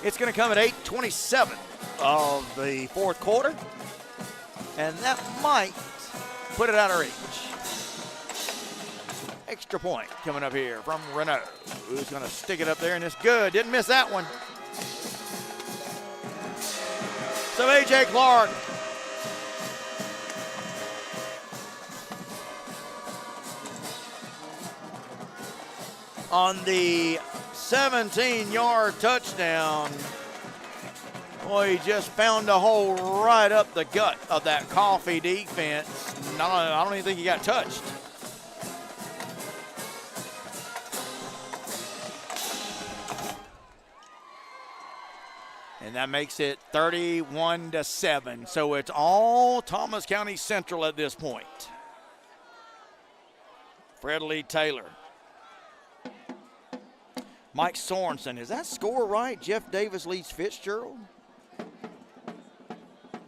It's going to come at 8:27 of the 4th quarter, and that might put it out of reach. Extra point coming up here from Renault, who's going to stick it up there, and it's good. Didn't miss that one. So A.J. Clark on the 17-yard touchdown. Boy, he just found a hole right up the gut of that Coffee defense. I don't even think he got touched. And that makes it 31-7. So it's all Thomas County Central at this point. Fred Lee Taylor Mike Sorensen, is that score right? Jeff Davis leads Fitzgerald?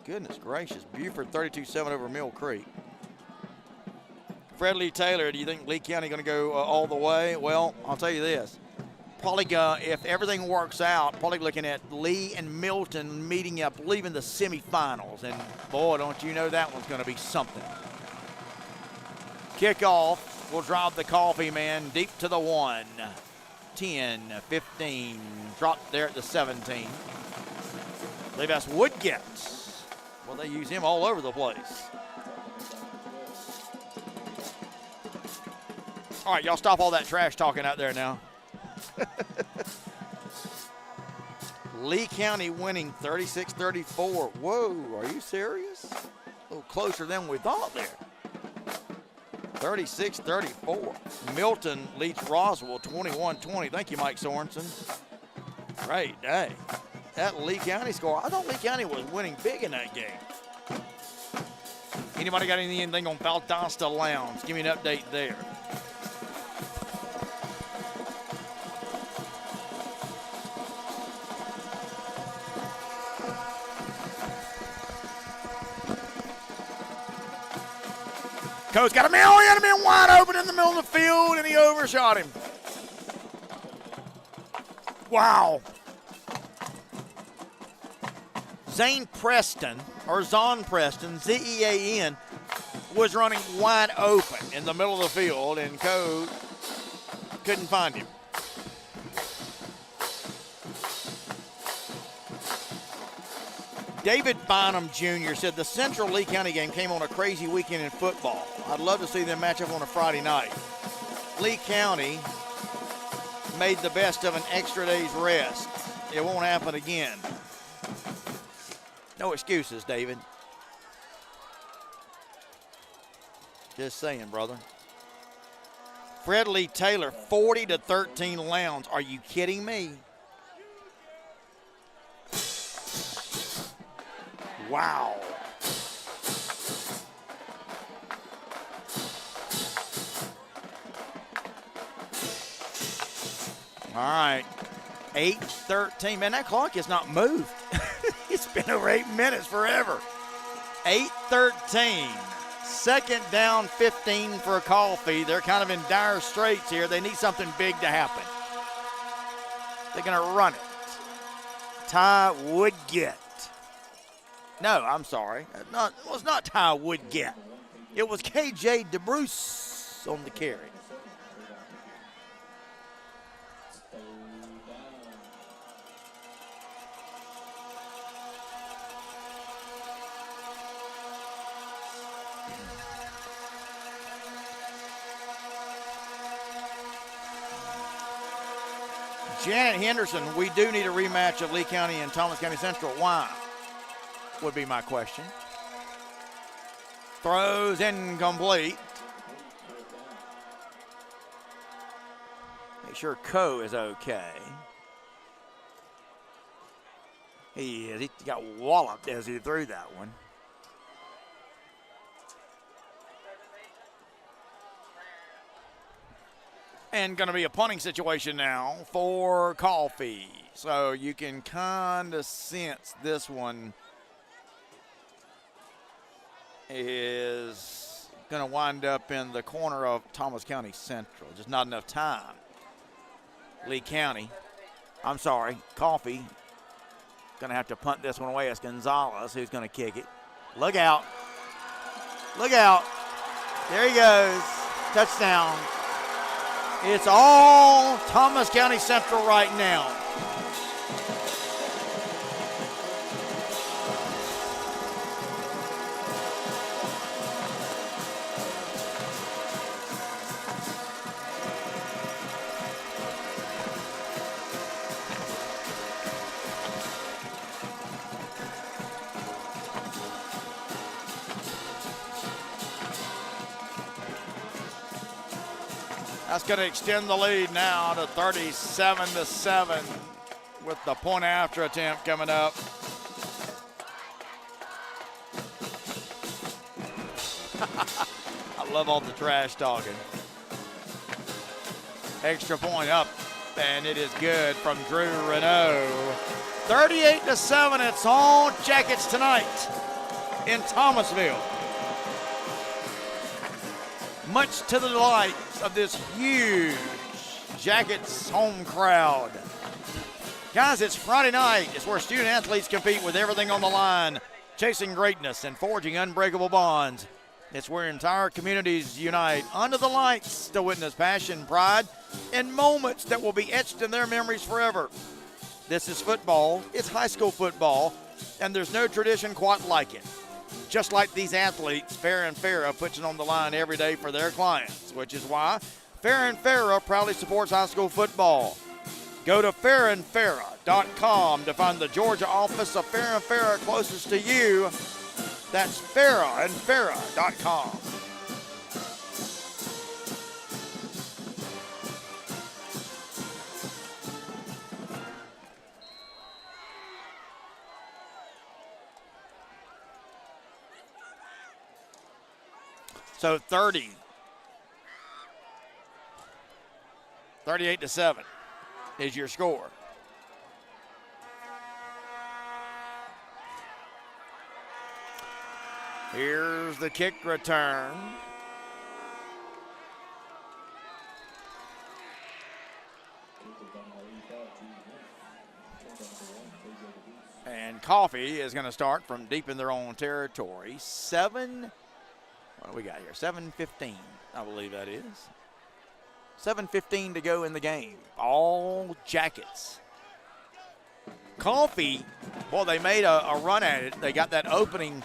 Goodness gracious. Buford 32-7 over Mill Creek. Fred Lee Taylor, do you think Lee County going to go all the way? Well, I'll tell you this. Probably, if everything works out, probably looking at Lee and Milton meeting up, leaving the semifinals. And, boy, don't you know that one's going to be something. Kickoff will drive the Coffee man deep to the 1. 10, 15, dropped there at the 17. I believe that's Woodgett. Well, they use him all over the place. All right, y'all stop all that trash talking out there now. Lee County winning 36-34. Whoa, are you serious? A little closer than we thought there. 36-34. Milton leads Roswell 21-20. Thank you, Mike Sorensen. Great day. That Lee County score, I thought Lee County was winning big in that game. Anybody got anything on Valdosta Lounge? Give me an update there. Coach got a million man wide open in the middle of the field, and he overshot him. Wow. Zane Preston, or Zon Preston, Z-E-A-N, was running wide open in the middle of the field, and Coach couldn't find him. David Bynum Jr. said the Central Lee County game came on a crazy weekend in football. I'd love to see them match up on a Friday night. Lee County made the best of an extra day's rest. It won't happen again. No excuses, David. Just saying, brother. Fred Lee Taylor, 40-13 Lowndes. Are you kidding me? Wow. All right. 8:13. Man, that clock has not moved. It's been over 8 minutes forever. 8:13. Second down, 15 for a Coffee. They're kind of in dire straits here. They need something big to happen. They're going to run it. Ty Woodgett. No, I'm sorry. It was not Ty Woodgett. It was KJ DeBruce on the carry. Janet Henderson, we do need a rematch of Lee County and Thomas County Central. Why? Would be my question. Throws incomplete. Make sure Coe is okay. He is. He got walloped as he threw that one. And going to be a punting situation now for Coffee. So you can kind of sense this one is going to wind up in the corner of Thomas County Central. Just not enough time. Lee County, I'm sorry, Coffee, going to have to punt this one away. It's Gonzalez who's going to kick it. Look out. Look out. There he goes. Touchdown. It's all Thomas County Central right now. That's going to extend the lead now to 37-7 with the point after attempt coming up. I love all the trash talking. Extra point up and it is good from Drew Renault. 38-7, it's all Jackets tonight in Thomasville. Much to the delight of this huge Jackets home crowd. Guys, it's Friday night. It's where student athletes compete with everything on the line, chasing greatness and forging unbreakable bonds. It's where entire communities unite under the lights to witness passion, pride, and moments that will be etched in their memories forever. This is football. It's high school football, and there's no tradition quite like it. Just like these athletes, Farah & Farah puts it on the line every day for their clients, which is why Farah & Farah proudly supports high school football. Go to farahandfarah.com to find the Georgia office of Farah & Farah closest to you. That's farahandfarah.com. So 38-7 is your score. Here's the kick return. And Coffee is going to start from deep in their own territory. What do we got here? 7:15, I believe that is. 7:15 to go in the game. All Jackets. Coffee, well, they made a run at it. They got that opening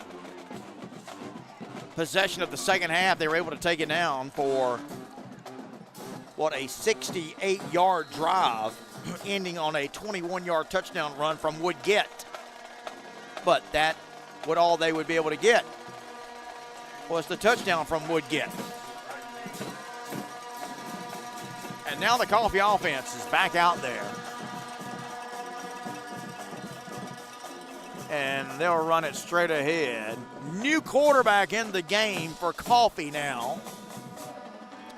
possession of the second half. They were able to take it down for, a 68-yard drive, ending on a 21-yard touchdown run from Woodgett. But that, all they would be able to get was the touchdown from Woodgett. And now the Coffee offense is back out there. And they'll run it straight ahead. New quarterback in the game for Coffee now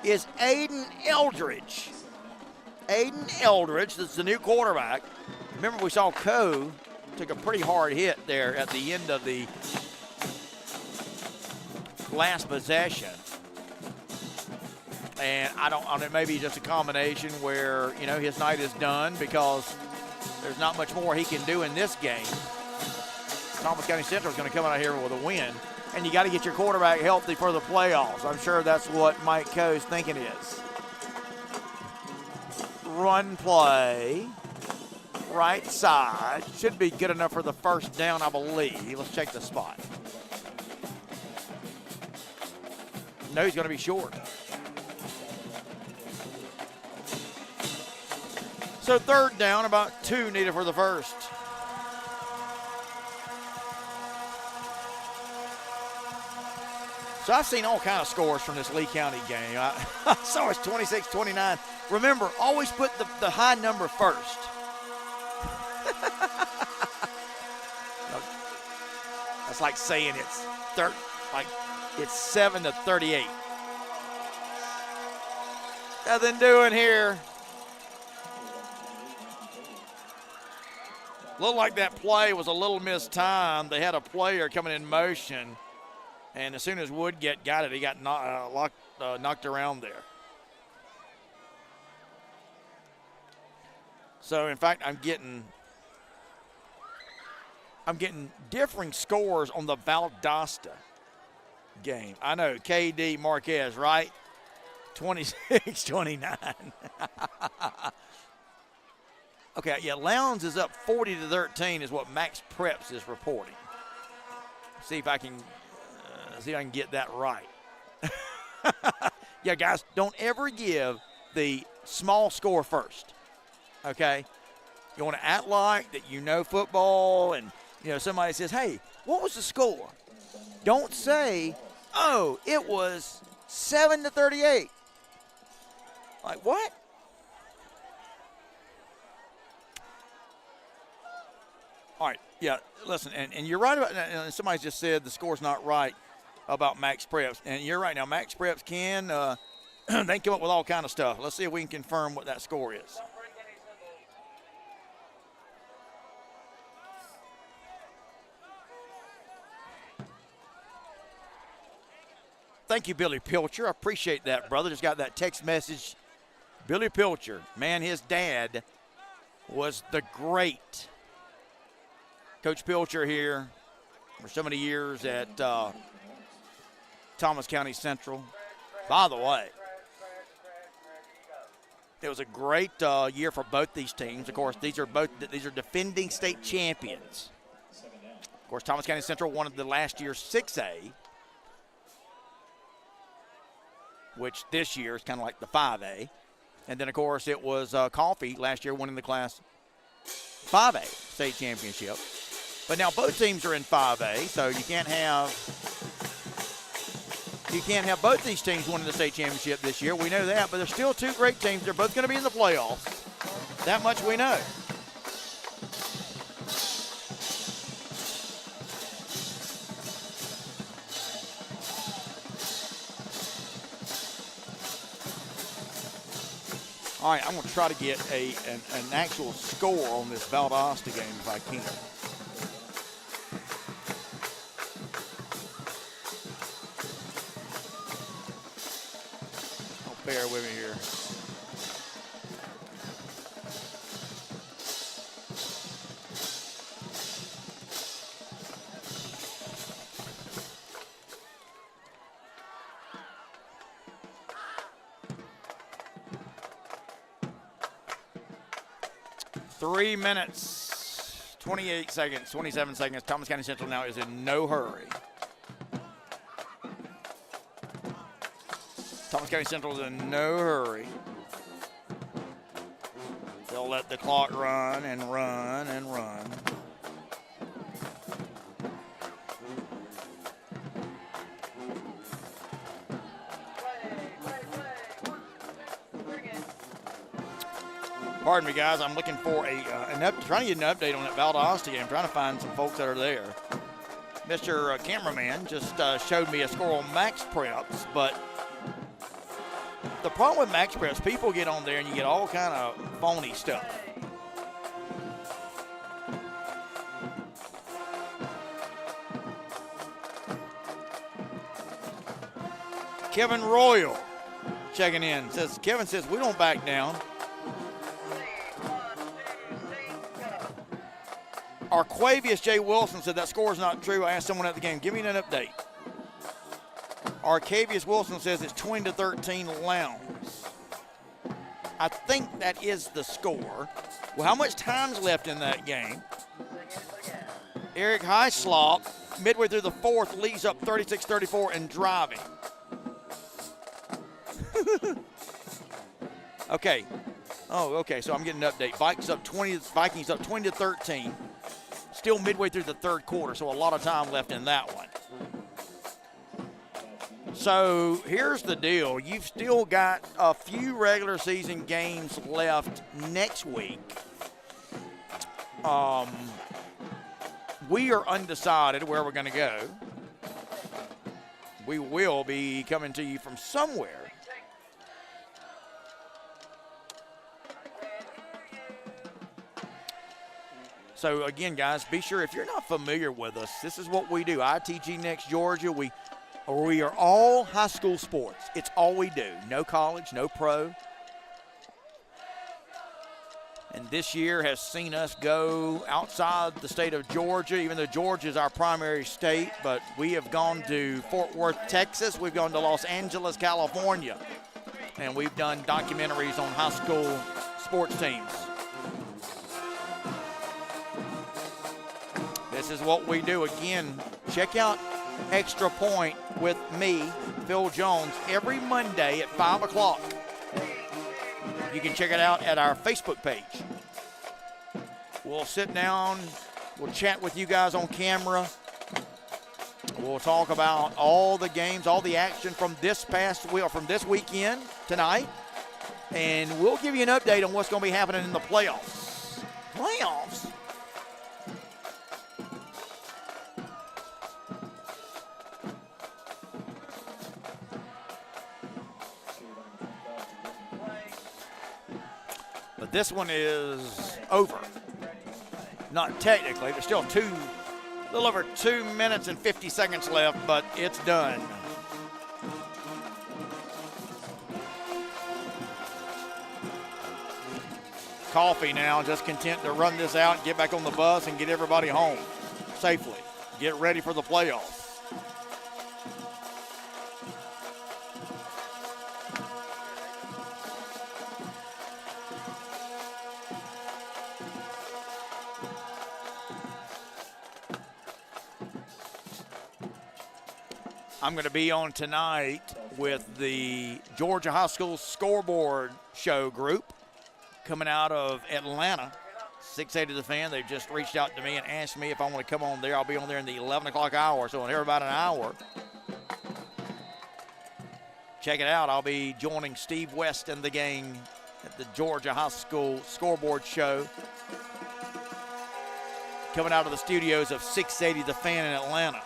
is Aiden Eldridge. Aiden Eldridge, that's the new quarterback. Remember, we saw Coe took a pretty hard hit there at the end of the last possession. And I don't know, maybe just a combination where, his night is done because there's not much more he can do in this game. Thomas County Central is going to come out here with a win, and you got to get your quarterback healthy for the playoffs. I'm sure that's what Mike Coe's thinking is. Run play, right side, should be good enough for the first down, I believe. Let's check the spot. No, he's going to be short. So third down, about 2 needed for the first. So I've seen all kind of scores from this Lee County game. I saw it's 26-29. Remember, always put the high number first. That's like saying it's 7-38. Nothing doing here. Looked like that play was a little mistimed. They had a player coming in motion, and as soon as Woodgett got it, he got knocked around there. So, in fact, I'm getting differing scores on the Valdosta game. I know, KD Marquez, right? 26-29. Okay, yeah, Lowndes is up 40-13 is what Max Preps is reporting. See if I can get that right. Yeah, guys, don't ever give the small score first, okay? You want to act like that you know football and, somebody says, hey, what was the score? Don't say, oh, it was 7-38. Like, what? All right, yeah, listen, and you're right about that. And somebody just said the score's not right about Max Preps. And you're right. Now, Max Preps they can come up with all kind of stuff. Let's see if we can confirm what that score is. thank you, Billy Pilcher. I appreciate that, brother. Just got that text message. Billy Pilcher, man, his dad was the great Coach Pilcher here for so many years at Thomas County Central. By the way, it was a great year for both these teams. Of course, these are defending state champions. Of course, Thomas County Central won the last year's 6A, which this year is kind of like the 5A. And then, of course, it was Coffee last year winning the Class 5A state championship. But now both teams are in 5A, so you can't have both these teams winning the state championship this year. We know that, but there's still two great teams. They're both going to be in the playoffs. That much we know. All right, I'm going to try to get an actual score on this Valdosta game if I can. Oh, bear with me here. Three minutes, 28 seconds, 27 seconds. Thomas County Central now is in no hurry. Thomas County Central is in no hurry. They'll let the clock run and run and run. Pardon me, guys. I'm looking for trying to get an update on that Valdosta game. I'm trying to find some folks that are there. Mr. Cameraman just showed me a score on Max Preps, but the problem with Max Preps, people get on there and you get all kind of phony stuff. Kevin Royal checking in. Kevin says, we don't back down. Arquavius J. Wilson said that score is not true. I asked someone at the game, give me an update. Arcavius Wilson says it's 20-13 Lowndes. I think that is the score. Well, how much time's left in that game? Eric Heislop, midway through the fourth, leads up 36-34 and driving. Okay. Oh, okay, so I'm getting an update. Vikings up 20-13. Still midway through the third quarter, so a lot of time left in that one. So here's the deal. You've still got a few regular season games left next week. We are undecided where we're going to go. We will be coming to you from somewhere. So, again, guys, be sure, if you're not familiar with us, this is what we do. ITG Next Georgia, we are all high school sports. It's all we do. No college, no pro. And this year has seen us go outside the state of Georgia, even though Georgia is our primary state. But we have gone to Fort Worth, Texas. We've gone to Los Angeles, California. And we've done documentaries on high school sports teams. This is what we do. Again, check out Extra Point with me, Phil Jones, every Monday at 5 o'clock. You can check it out at our Facebook page. We'll sit down. We'll chat with you guys on camera. We'll talk about all the games, all the action from this weekend tonight. And we'll give you an update on what's going to be happening in the playoffs. Playoffs? But this one is over. Not technically. There's still a little over 2 minutes and 50 seconds left, but it's done. Coffee now just content to run this out, get back on the bus, and get everybody home safely. Get ready for the playoffs. I'm going to be on tonight with the Georgia High School Scoreboard Show group coming out of Atlanta. 680 The Fan. They've just reached out to me and asked me if I want to come on there. I'll be on there in the 11 o'clock hour, so in here about an hour. Check it out. I'll be joining Steve West and the gang at the Georgia High School Scoreboard Show coming out of the studios of 680 The Fan in Atlanta.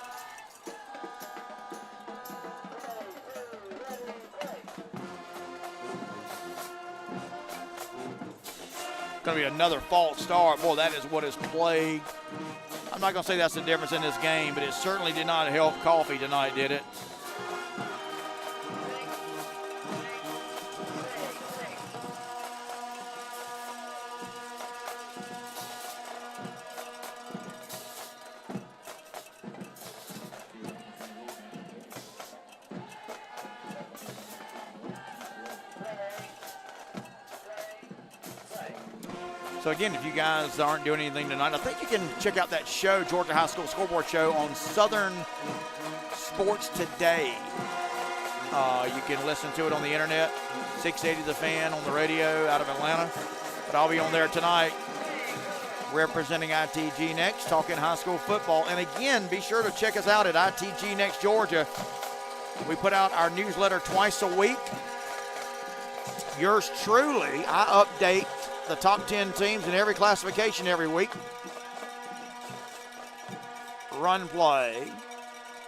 Going to be another false start. Boy, that is what has plagued. I'm not going to say that's the difference in this game, but it certainly did not help Coffee tonight, did it? So again, if you guys aren't doing anything tonight, I think you can check out that show, Georgia High School Scoreboard Show, on Southern Sports Today. You can listen to it on the internet, 680 The Fan on the radio out of Atlanta. But I'll be on there tonight representing ITG Next, talking high school football. And again, be sure to check us out at ITG Next Georgia. We put out our newsletter twice a week. Yours truly, I update the top 10 teams in every classification every week. Run play.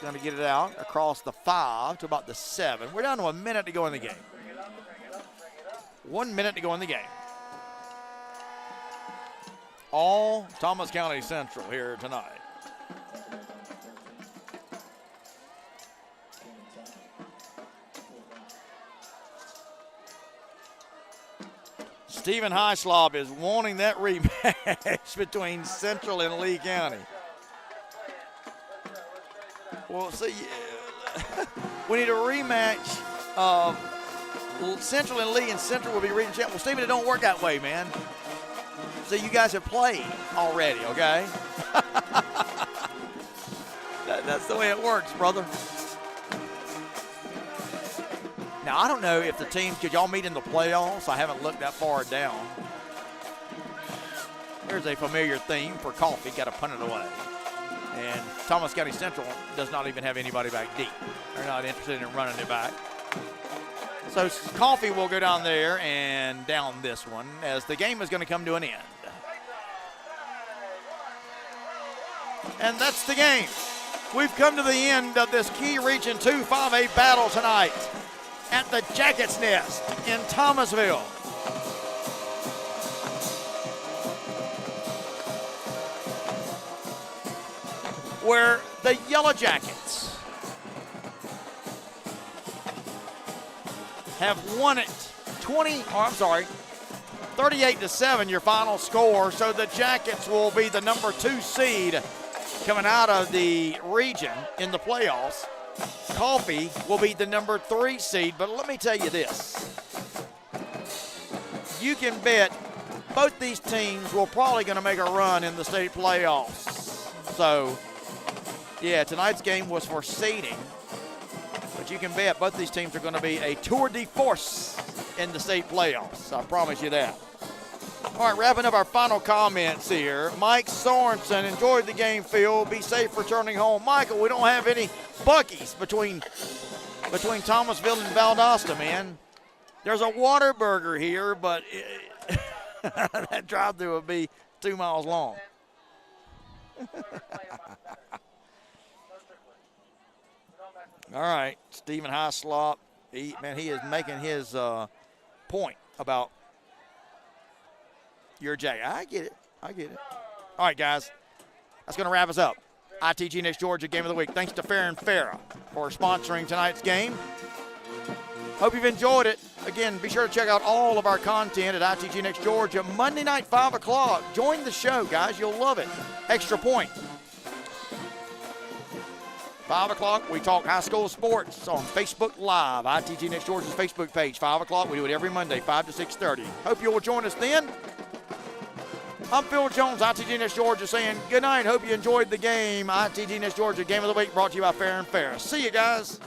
Going to get it out across the 5 to about the 7. We're down to a minute to go in the game. 1 minute to go in the game. All Thomas County Central here tonight. Stephen Hyslop is wanting that rematch between Central and Lee County. Well, see, we need a rematch of Central and Lee, and Central will be region champ. Well, Stephen, it don't work that way, man. So you guys have played already, okay? That's the way it works, brother. Now, I don't know if the teams, could y'all meet in the playoffs? I haven't looked that far down. There's a familiar theme for Coffee, got to punt it away. And Thomas County Central does not even have anybody back deep. They're not interested in running it back. So Coffee will go down there and down this one as the game is going to come to an end. And that's the game. We've come to the end of this Key Region 2 5A battle tonight at the Jackets Nest in Thomasville. Where the Yellow Jackets have won it 38-7, your final score. So the Jackets will be the number 2 seed coming out of the region in the playoffs. Coffee will be the number 3 seed, but let me tell you this. You can bet both these teams will probably going to make a run in the state playoffs. So, yeah, tonight's game was for seeding, but you can bet both these teams are going to be a tour de force in the state playoffs. I promise you that. All right, wrapping up our final comments here. Mike Sorensen, enjoyed the game, Phil. Be safe returning home. Michael, we don't have any Buc-ee's between Thomasville and Valdosta, man. There's a Whataburger here, but that drive-thru would be 2 miles long. All right, Stephen Hyslop, he is making his point about your Jack. I get it. All right, guys, that's going to wrap us up. ITG Next Georgia Game of the Week. Thanks to Fair and Farrah for sponsoring tonight's game. Hope you've enjoyed it. Again, be sure to check out all of our content at ITG Next Georgia. Monday night, 5 o'clock. Join the show, guys. You'll love it. Extra Point. 5 o'clock, we talk high school sports on Facebook Live, ITG Next Georgia's Facebook page. 5 o'clock, we do it every Monday, 5 to 6:30. Hope you will join us then. I'm Phil Jones, ITG Next Georgia, saying good night. Hope you enjoyed the game. ITG Next Georgia Game of the Week brought to you by Fair and Fair. See you guys.